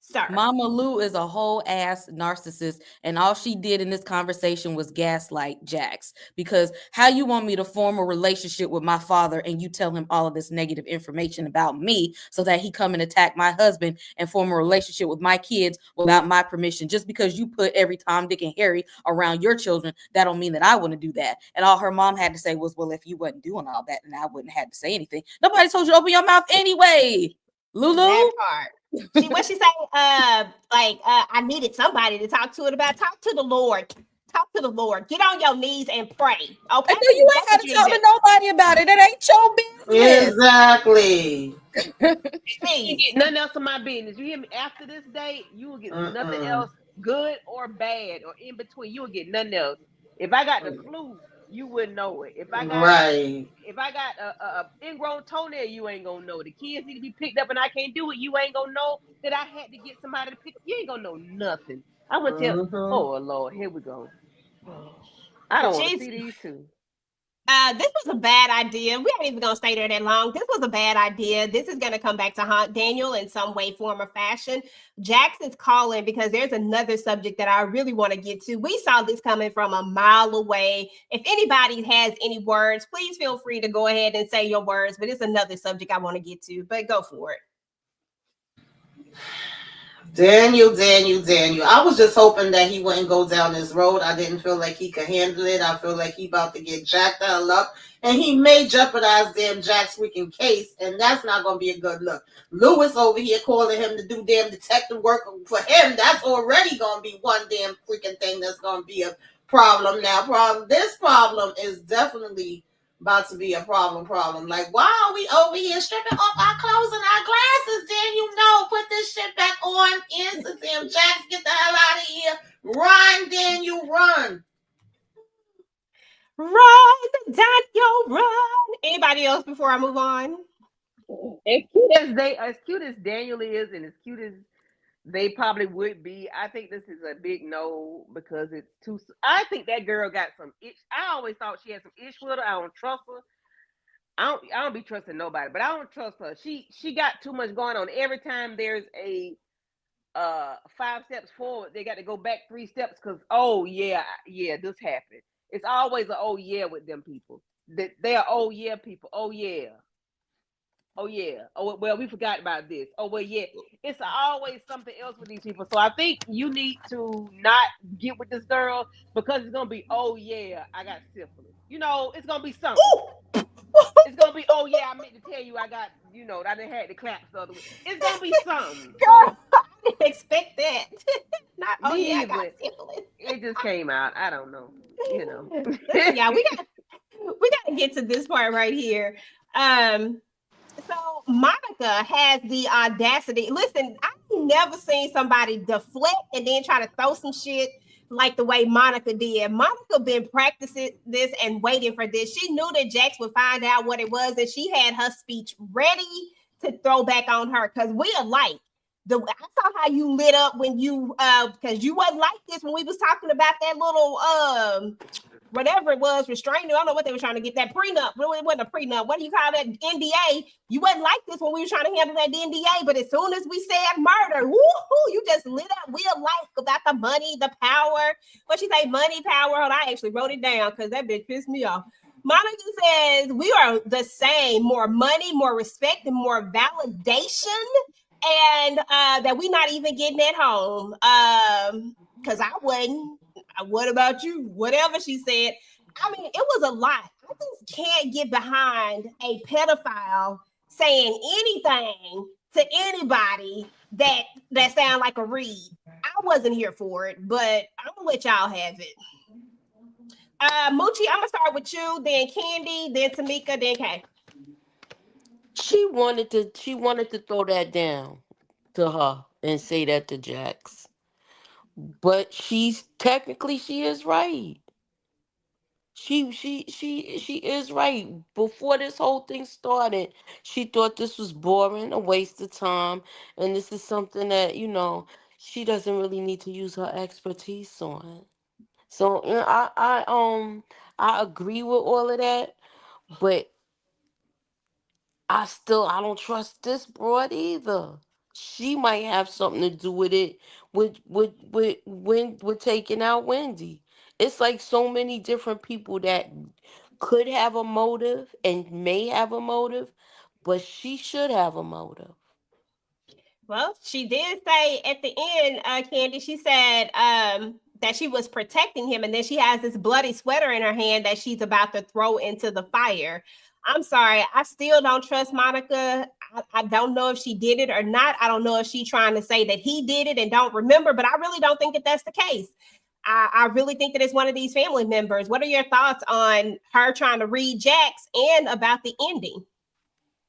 Sir. Mama Lou is a whole ass narcissist, and all she did in this conversation was gaslight Jax. Because how you want me to form a relationship with my father and you tell him all of this negative information about me so that he come and attack my husband and form a relationship with my kids without my permission? Just because you put every Tom, Dick, and Harry around your children, that don't mean that I want to do that. And all her mom had to say was, well, if you wasn't doing all that, then I wouldn't have to say anything. Nobody told you to open your mouth anyway. Lulu? That part. What she say? I needed somebody to talk to it about. Talk to the Lord. Talk to the Lord. Get on your knees and pray. Okay. I know you ain't got to talk to nobody about it. It ain't your business. Exactly. You get nothing else in my business. You hear me? After this day, you will get nothing else, good or bad or in between. You will get nothing else. If I got the flu, you wouldn't know it. If I got a ingrown toenail, you ain't gonna know. The kids need to be picked up and I can't do it. You ain't gonna know that I had to get somebody to pick up. You ain't gonna know nothing. I'm gonna tell. Oh Lord, here we go. I don't want to see these two. This was a bad idea. We ain't even gonna stay there that long. This was a bad idea. This is gonna come back to haunt Daniel in some way, form, or fashion. Jax is calling because there's another subject that I really want to get to. We saw this coming from a mile away. If anybody has any words, please feel free to go ahead and say your words. But it's another subject I want to get to. But go for it. Daniel. I was just hoping that he wouldn't go down this road. I didn't feel like he could handle it. I feel like he about to get jacked out of luck. And he may jeopardize damn Jack's freaking case. And that's not going to be a good look. Lewis over here calling him to do damn detective work for him. That's already going to be one damn freaking thing that's going to be a problem now. This problem is definitely about to be a problem. Like, why are we over here stripping off our clothes and our glasses? Daniel, no, put this shit back on. Instant, damn Jax, get the hell out of here. Run, Daniel, run. Run, Daniel, run. Anybody else before I move on? As cute as Daniel is, and as cute as they probably would be, I think this is a big no because it's too. I think that girl got some itch. I always thought she had some itch with her. I don't trust her. I don't be trusting nobody, but I don't trust her. She got too much going on. Every time there's a 5 steps forward, they got to go back 3 steps because this happened. It's always a oh yeah with them people. They are oh yeah people. Oh yeah. Oh yeah. Oh well, we forgot about this. Oh well, yeah. It's always something else with these people. So I think you need to not get with this girl because it's gonna be oh yeah, I got syphilis. You know, it's gonna be something. It's gonna be oh yeah, I meant to tell you I got. You know, I didn't have the claps the other way. It's gonna be something. Girl, I didn't expect that. Not oh yeah, I got syphilis. It just came out. I don't know. You know. Yeah, we got to get to this part right here. So Monica has the audacity. Listen, I've never seen somebody deflect and then try to throw some shit like the way Monica did. Monica been practicing this and waiting for this. She knew that Jax would find out what it was, and she had her speech ready to throw back on her because we are like. I saw how you lit up when you because you wasn't like this when we was talking about that little whatever it was, restraining. I don't know what they were trying to get, that prenup. Really, it wasn't a prenup. What do you call that? NDA. You wasn't like this when we were trying to handle that NDA, but as soon as we said murder, woohoo, you just lit up. We alike about the money, the power. What she say? Money, power. Hold on, I actually wrote it down because that bitch pissed me off. Monica says we are the same. More money, more respect, and more validation. And that we not even getting at home. Because I wasn't. What about you? Whatever she said. I mean, it was a lot. I just can't get behind a pedophile saying anything to anybody that sound like a read. I wasn't here for it, but I'm gonna let y'all have it. Moochie, I'm gonna start with you, then Candy, then Tamika, then Kay. She wanted to throw that down to her and say that to Jax. But she is right. She is right. Before this whole thing started, she thought this was boring, a waste of time, and this is something that, you know, she doesn't really need to use her expertise on. So, you know, I agree with all of that, but I don't trust this broad either. She might have something to do with it with taking out Wendy. It's like so many different people that could have a motive and may have a motive, but she should have a motive. Well, she did say at the end, Candy, she said that she was protecting him, and then she has this bloody sweater in her hand that she's about to throw into the fire. I'm sorry, I still don't trust Monica. I don't know if she did it or not. I don't know if she's trying to say that he did it and don't remember, but I really don't think that that's the case. I really think that it's one of these family members. What are your thoughts on her trying to read Jax and about the ending?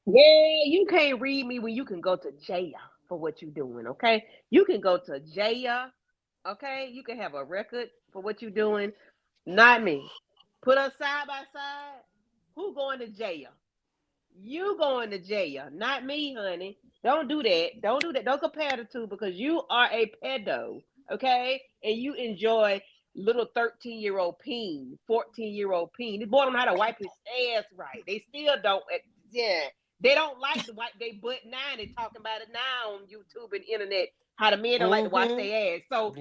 Yeah, you can't read me when you can go to jail for what you're doing, okay? You can go to jail, okay? You can have a record for what you're doing. Not me. Put us side by side. Who going to jail? You going to jail, not me, honey. Don't do that. Don't do that. Don't compare the two because you are a pedo, okay? And you enjoy little 13-year-old peen, 14-year-old peen. This boy don't know how to wipe his ass right. They still don't. Yeah, they don't like to wipe their butt now. They talking about it now on YouTube and internet. How the men don't like to wash their ass. So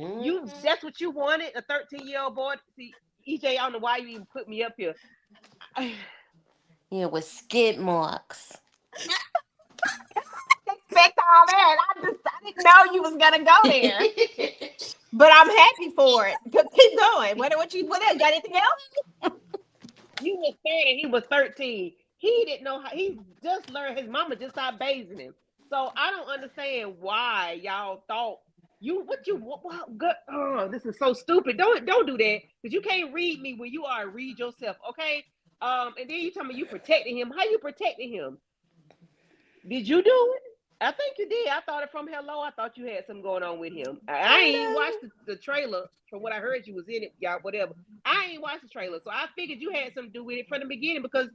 that's what you wanted, a 13-year-old boy. See, EJ, I don't know why you even put me up here. Yeah, with skid marks. Expect all that. I didn't know you was gonna go there. But I'm happy for it. Keep going. What else? Got anything else? You was 30, he was 13. He didn't know how. He just learned. His mama just stopped bathing him. So I don't understand why y'all thought this is so stupid. Don't do that because you can't read me when you are read yourself. Okay. And then you tell me you protecting him. How you protecting him? Did you do it? I think you did. I thought it from hello. I thought you had something going on with him. I ain't watched the trailer. From what I heard, you was in it, y'all. Whatever. I ain't watched the trailer, so I figured you had something to do with it from the beginning because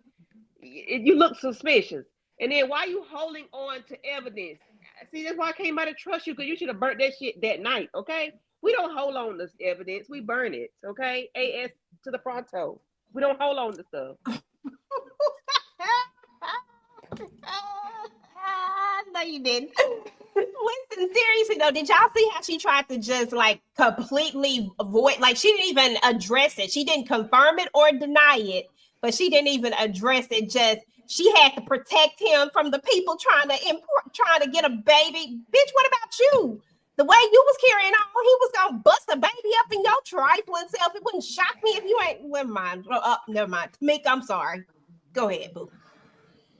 you look suspicious. And then why you holding on to evidence? See, that's why I came by to trust you because you should have burnt that shit that night. Okay, we don't hold on to evidence. We burn it. Okay, AS to the pronto. We don't hold on to stuff. No, you didn't. Listen, seriously though, did y'all see how she tried to just like completely avoid? Like she didn't even address it. She didn't confirm it or deny it, but she didn't even address it. Just she had to protect him from the people trying to get a baby. Bitch, what about you? The way you was carrying on, he was gonna bust a baby up in your trifling self. It wouldn't shock me if you ain't. Never mind. Never mind. Meek, I'm sorry. Go ahead, boo.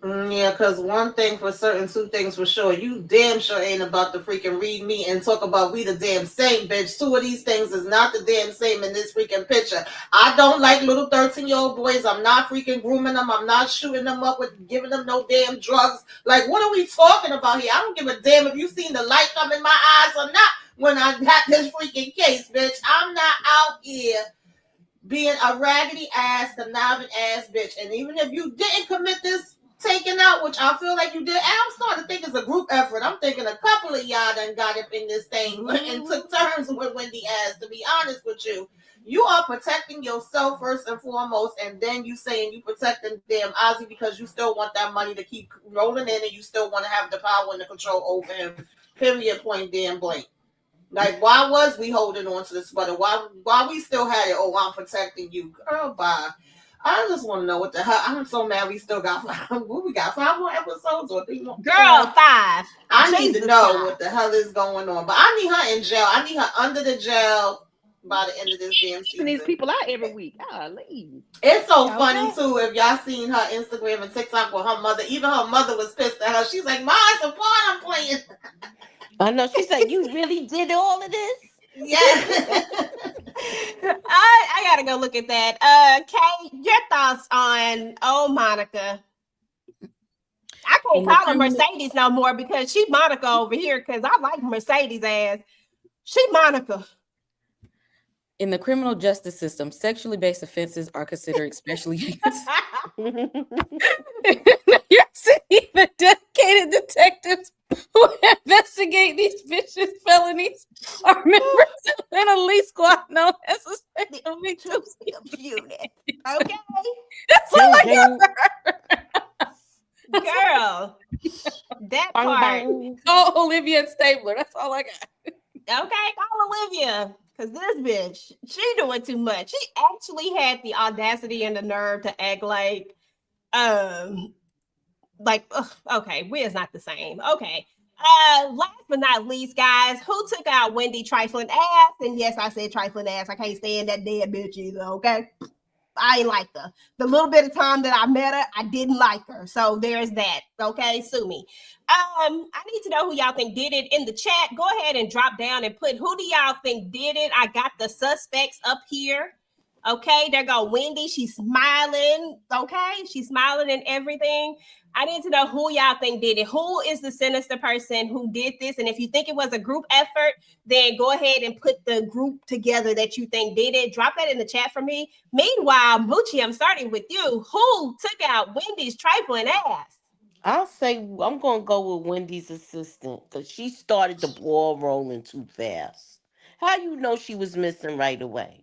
Yeah, because one thing for certain, two things for sure. You damn sure ain't about to freaking read me and talk about we the damn same, bitch. Two of these things is not the damn same in this freaking picture. I don't like little 13-year-old boys. I'm not freaking grooming them. I'm not shooting them up with giving them no damn drugs. Like, what are we talking about here? I don't give a damn if you seen the light come in my eyes or not. when I got this freaking case, bitch. I'm not out here being a raggedy ass, conniving ass bitch. And even if you didn't commit this taking out, which I feel like you did, I'm starting to think it's a group effort. I'm thinking a couple of y'all done got up in this thing and took turns with Wendy ass, to be honest with you. You are protecting yourself first and foremost, and then you saying you protecting damn Ozzy because you still want that money to keep rolling in and you still want to have the power and the control over him. Period, point damn blank. Like, why was we holding on to this sweater? Why we still had it? Oh, I'm protecting you. Girl, bye. I just want to know what the hell. I'm so mad we still got 5. We got 5 more episodes or 3 more? Girl, 5. I need to know what the hell is going on. But I need her in jail. I need her under the jail by the end of this damn season. These people out every week. It's so funny too. If y'all seen her Instagram and TikTok with her mother, even her mother was pissed at her. She's like, "Ma, it's a part I'm playing." I know. She's like, "You really did all of this?" Yeah. I gotta go look at that. Kay, your thoughts on Monica? I can't call her Mercedes no more because she Monica over here because I like Mercedes ass. She Monica. In the criminal justice system, sexually based offenses are considered especially heinous. You're seeing the dedicated detectives who investigate these vicious felonies are members of an elite squad known as a special victims unit. Okay. That's all I got. Girl, that part. Oh, Olivia and Stabler. That's all I got. Okay, call Olivia. Because this bitch, she doing too much. She actually had the audacity and the nerve to act like, okay, we're not the same. Okay. Last but not least, guys, who took out Wendy trifling ass? And yes, I said trifling ass. I can't stand that dead bitch either, okay? I ain't like her. The little bit of time that I met her, I didn't like her. So there's that. Okay, sue me. I need to know who y'all think did it in the chat. Go ahead and drop down and put who do y'all think did it. I got the suspects up here. Okay, there go Wendy. She's smiling. Okay, she's smiling and everything. I need to know who y'all think did it. Who is the sinister person who did this? And if you think it was a group effort, then go ahead and put the group together that you think did it. Drop that in the chat for me. Meanwhile, Moochie, I'm starting with you. Who took out Wendy's trifling ass? I'll say I'm going to go with Wendy's assistant because she started the ball rolling too fast. How you know she was missing right away?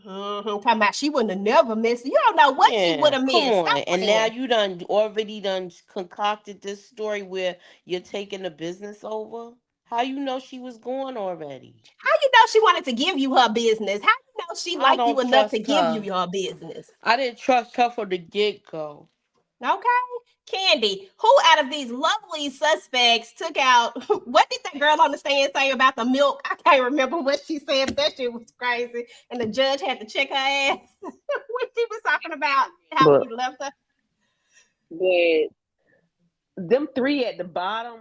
Talking about she wouldn't have never missed. You don't know what she would have missed. Come on. And now you already concocted this story where you're taking the business over. How you know she was going already? How you know she wanted to give you her business? How you know she liked you enough to give you your business? I didn't trust her for the get-go. Okay. Candy, who out of these lovely suspects took out, what did that girl on the stand say about the milk? I can't remember what she said, but that shit was crazy. And the judge had to check her ass when she was talking about how he left her. But them 3 at the bottom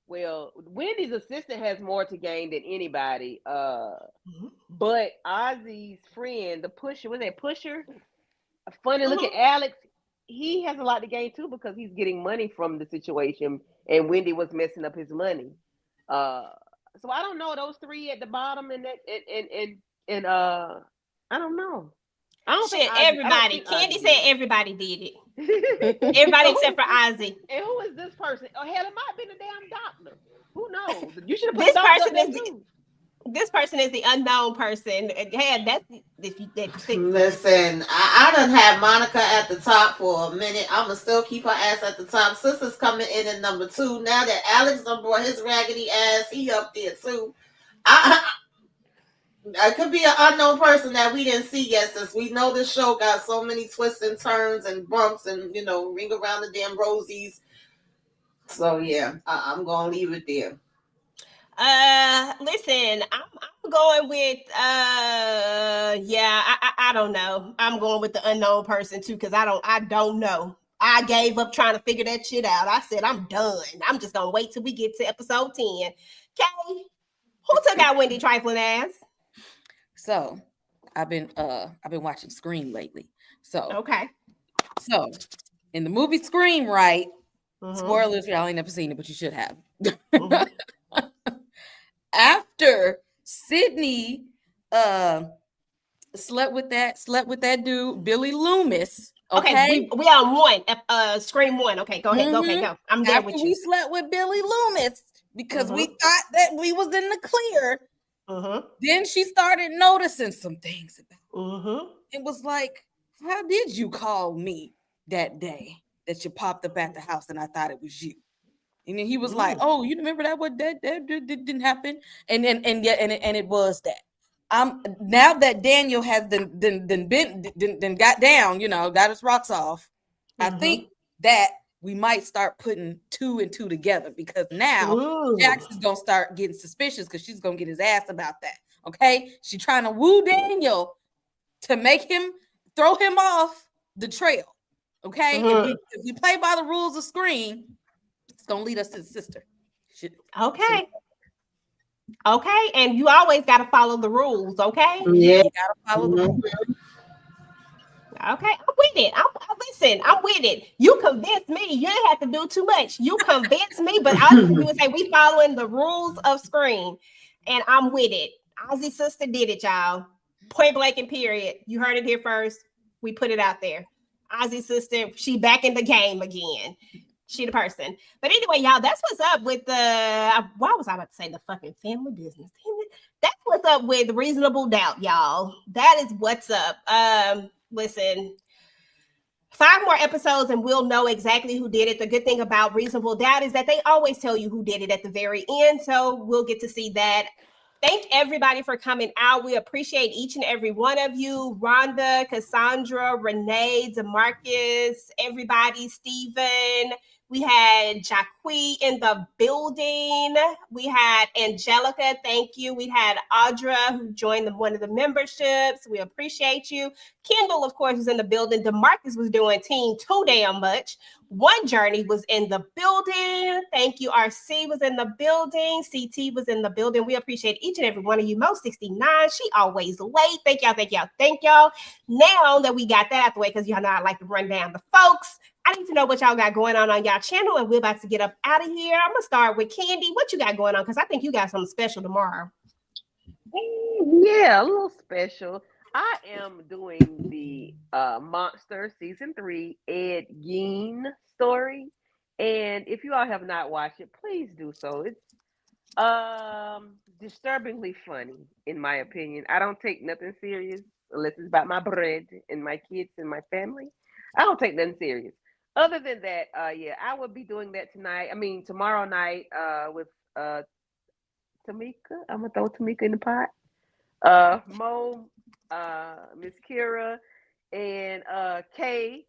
Wendy's assistant has more to gain than anybody. But Ozzy's friend, the pusher, was that pusher? A funny looking Alex, he has a lot to gain too because he's getting money from the situation, and Wendy was messing up his money. So I don't know those 3 at the bottom, and I don't know. I don't think everybody. Candy said everybody did it. Everybody except for Ozzy. And who is this person? Oh hell, it might have been the damn doctor. Who knows? You should have put this person is the unknown person. Yeah, that's Listen, I done had Monica at the top for a minute. I'ma still keep her ass at the top. Sister's coming in at number 2. Now that Alex done brought his raggedy ass, he up there too. I could be an unknown person that we didn't see yet, since we know this show got so many twists and turns and bumps and ring around the damn rosies. So yeah, I'm gonna leave it there. Listen, I'm going with I don't know. I'm going with the unknown person too, because I don't know. I gave up trying to figure that shit out. I said I'm done. I'm just gonna wait till we get to episode 10. Okay, who took out Wendy trifling ass? So I've been watching Scream lately. So okay. So in the movie Scream, right? Spoilers if y'all ain't never seen it, but you should have. Mhm. After Sydney slept with that dude, Billy Loomis. Okay, we on one, Scream 1. Okay, go ahead, go. I'm there After with we you. slept with Billy Loomis because we thought that we was in the clear. Then she started noticing some things about. It was like, how did you call me that day that you popped up at the house and I thought it was you? And then he was like, "Oh, you remember that? What that didn't happen?" And it was that. Now that Daniel has got down, got his rocks off. I think that we might start putting 2 and 2 together because now Jackson's gonna start getting suspicious because she's gonna get his ass about that. Okay, she's trying to woo Daniel to make him throw him off the trail. Okay, if we play by the rules of Scream, it's gonna lead us to the sister. Okay. Okay, and you always got to follow the rules. Okay. Yeah. You gotta follow the rules. Okay, I'm with it. I'm with it. You convinced me. You didn't have to do too much. You convinced me, but all you do is say we following the rules of Scream, and I'm with it. Ozzy's sister did it, y'all. Point blank and period. You heard it here first. We put it out there. Ozzy's sister, she back in the game again. She the person. But anyway, y'all, that's what's up with the. Why was I about to say the fucking family business? That's what's up with Reasonable Doubt, y'all. That is what's up. Listen, 5 more episodes and we'll know exactly who did it. The good thing about Reasonable Doubt is that they always tell you who did it at the very end. So we'll get to see that. Thank everybody for coming out. We appreciate each and every one of you. Rhonda, Cassandra, Renee, DeMarcus, everybody, Stephen. We had Jacqui in the building. We had Angelica, thank you. We had Audra, who joined one of the memberships. We appreciate you. Kendall, of course, was in the building. DeMarcus was doing team too damn much. One Journey was in the building. Thank you. RC was in the building. CT was in the building. We appreciate each and every one of you. Mo 69, she always late. Thank y'all, thank y'all, thank y'all. Now that we got that out the way, because y'all know I like to run down the folks, I need to know what y'all got going on y'all channel, and we're about to get up out of here. I'm going to start with Candy. What you got going on? Because I think you got something special tomorrow. Yeah, a little special. I am doing the Monster Season 3 Ed Gein story. And if you all have not watched it, please do so. It's disturbingly funny, in my opinion. I don't take nothing serious unless it's about my bread and my kids and my family. I don't take nothing serious. Other than that, yeah, I will be doing that tomorrow night with Tamika. I'm gonna throw Tamika in the pot. Mo, Miss Kira, and Kay.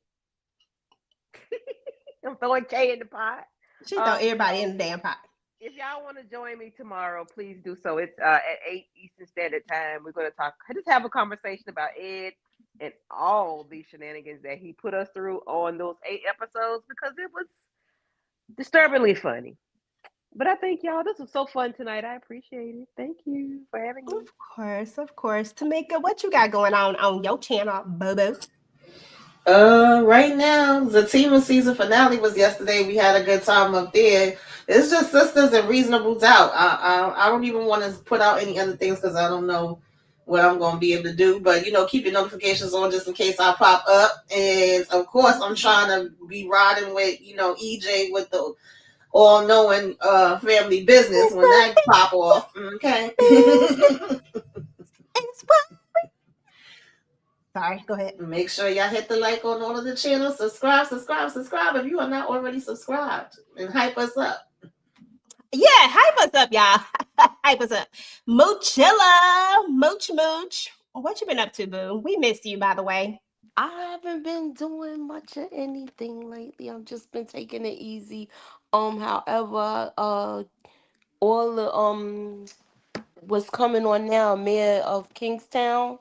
I'm throwing Kay in the pot. She throw everybody in the damn pot. If y'all want to join me tomorrow, please do so. It's at 8 Eastern Standard Time. We're going to just have a conversation about Ed and all the shenanigans that he put us through on those 8 episodes, because it was disturbingly funny. But I think y'all, this was so fun tonight. I appreciate it. Thank you for having me. Of course. Tamika, what you got going on your channel, Bobo? Right now, the Zatima season finale was yesterday. We had a good time up there. It's just Sisters and Reasonable Doubt. I don't even want to put out any other things because I don't know what I'm going to be able to do. But, keep your notifications on just in case I pop up. And, of course, I'm trying to be riding with, EJ with the all-knowing family business when that pop off. Okay? Sorry, go ahead. Make sure y'all hit the like on all of the channels. Subscribe if you are not already subscribed. And hype us up. Yeah, hype us up, y'all. Hype us up. Moochilla. Mooch. What you been up to, boo? We missed you, by the way. I haven't been doing much of anything lately. I've just been taking it easy. However, all the what's coming on now, Mayor of Kingstown,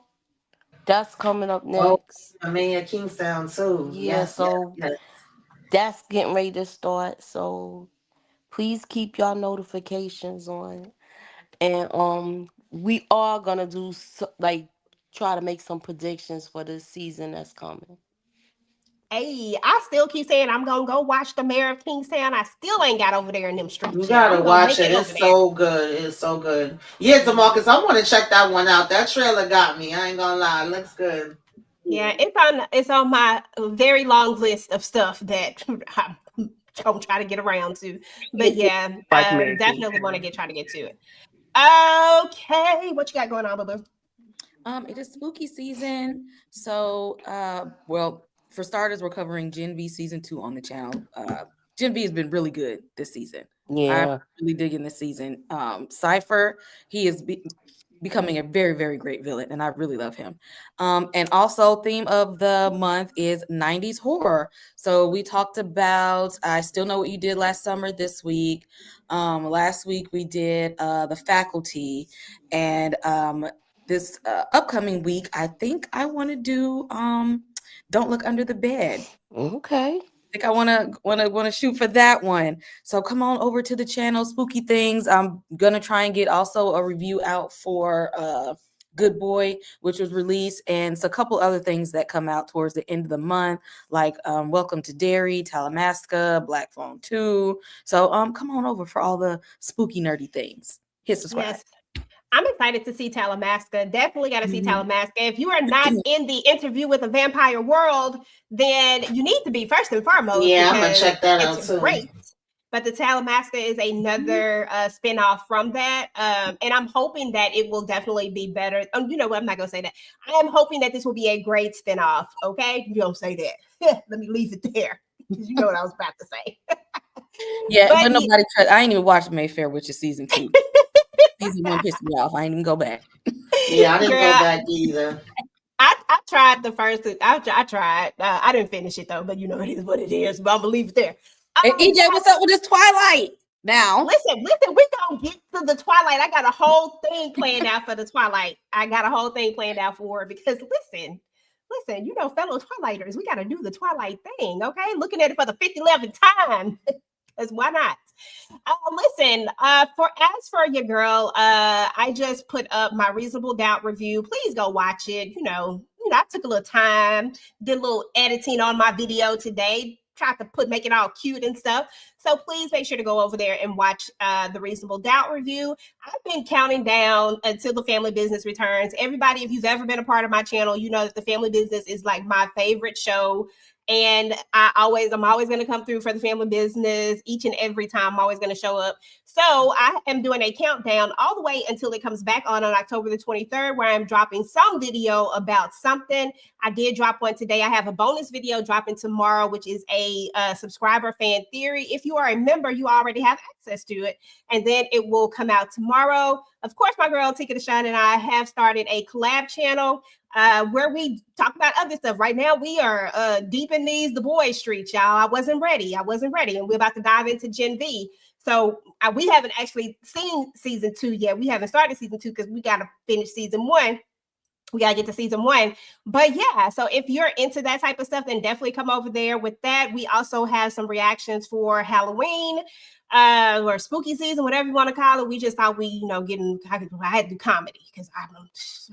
that's coming up next. Oh, Mayor of Kingstown too. Yeah, yes. That's getting ready to start. So please keep y'all notifications on. And we are gonna try to make some predictions for the season that's coming. Hey, I still keep saying I'm gonna go watch the Mayor of Kingstown. I still ain't got over there in them streets. You gotta watch it. It's so good. It's so good. Yeah, DeMarcus, I want to check that one out. That trailer got me. I ain't gonna lie. It looks good. Yeah, it's on my very long list of stuff that I'm gonna try to get around to. But yeah, definitely want to try to get to it. Okay, what you got going on, Boo? It is spooky season. So, well, for starters, we're covering Gen V season 2 on the channel. Gen V has been really good this season. Yeah, I'm really digging this season. Cypher, he is becoming a very, very great villain, and I really love him. And also, theme of the month is 90s horror. So we talked about I Still Know What You Did Last Summer this week. Last week we did The Faculty, and this upcoming week, I think I want to do Don't Look Under the Bed. Okay. I think I want to shoot for that one. So come on over to the channel, Spooky Things. I'm gonna try and get also a review out for Good Boy, which was released, and it's a couple other things that come out towards the end of the month, like Welcome to Derry, Talamasca, Black Phone 2. So come on over for all the spooky nerdy things. Hit subscribe. Yes. I'm excited to see Talamasca. Definitely got to see Talamasca. If you are not in the Interview with the Vampire World, then you need to be first and foremost. Yeah, I'm gonna check that out too. Great. But the Talamasca is another spinoff from that. And I'm hoping that it will definitely be better. You know what? I'm not going to say that. I am hoping that this will be a great spinoff. Okay? You don't say that. Let me leave it there. Because you know what I was about to say. Yeah, but nobody tried. I ain't even watched Mayfair, which is season 2. Season 1 pissed me off. I ain't even go back. Yeah, I didn't go back either. I tried the first. I tried. I didn't finish it though, but you know it is what it is. But I'm gonna leave it there. Hey, EJ, what's up with this Twilight? Now, listen. We gonna get to the Twilight. I got a whole thing planned out for the Twilight. I got a whole thing planned out for it because listen. You know, fellow Twilighters, we gotta do the Twilight thing. Okay, looking at it for the 50th time. Because why not? Listen, as for your girl, I just put up my Reasonable Doubt review. Please go watch it. You know, I took a little time, did a little editing on my video today, tried to make it all cute and stuff. So please make sure to go over there and watch the Reasonable Doubt review. I've been counting down until The Family Business returns. Everybody, if you've ever been a part of my channel, you know that The Family Business is like my favorite show. And I'm always going to come through for The Family Business each and every time. I'm always going to show up. So I am doing a countdown all the way until it comes back on October the 23rd, where I'm dropping some video about something. I did drop one today. I have a bonus video dropping tomorrow, which is a subscriber fan theory. If you are a member, you already have access to it. And then it will come out tomorrow. Of course, my girl Tika Deshawn and I have started a collab channel where we talk about other stuff. Right now, we are deep in The Boys streets, y'all. I wasn't ready. And we're about to dive into Gen V. So we haven't actually seen season 2 yet. We haven't started season 2 because we got to finish season 1. We got to get to season 1. But yeah, so if you're into that type of stuff, then definitely come over there with that. We also have some reactions for Halloween or spooky season, whatever you want to call it. We just thought I had to do comedy because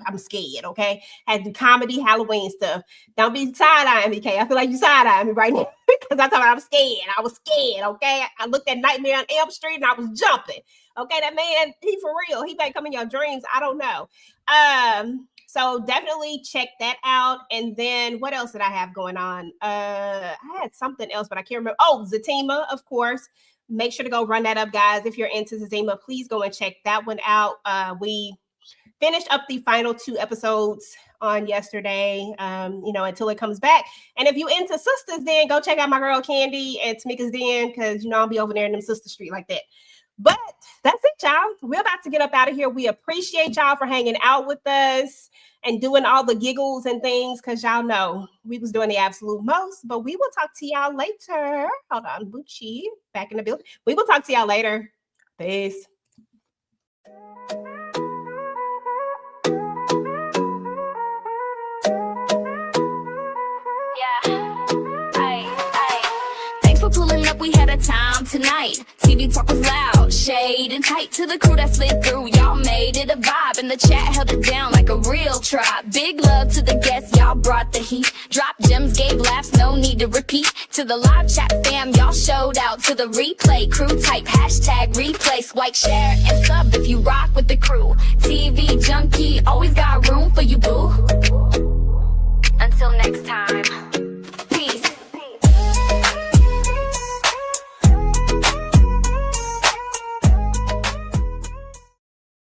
I'm scared, okay? I had to do comedy, Halloween stuff. Don't be side-eyeing me, Kay. I feel like you side-eyeing me right now because I thought I'm scared. I was scared, okay? I looked at Nightmare on Elm Street and I was jumping. Okay, that man, he for real. He might come in your dreams. I don't know. So definitely check that out. And then what else did I have going on? I had something else, but I can't remember. Oh, Zatima, of course. Make sure to go run that up, guys. If you're into Zatima, please go and check that one out. We finished up the final 2 episodes on yesterday, until it comes back. And if you into sisters, then go check out my girl Candy and Tamika's Den, because, I'll be over there in them sister street like that. But that's it, y'all. We're about to get up out of here. We appreciate y'all for hanging out with us and doing all the giggles and things, because y'all know we was doing the absolute most. But we will talk to y'all later. Hold on, Bucci, back in the building. We will talk to y'all later. Peace. Thanks for pulling up. We had a time tonight. TV talk was loud, shade and tight to the crew that slid through. Y'all made it a vibe, and the chat held it down like a real tribe. Big love to the guests, y'all brought the heat. Dropped gems, gave laughs, no need to repeat. To the live chat fam, y'all showed out. To the replay, crew type, hashtag replay. Swipe, share, and sub if you rock with the crew. TV junkie, always got room for you, boo. Until next time.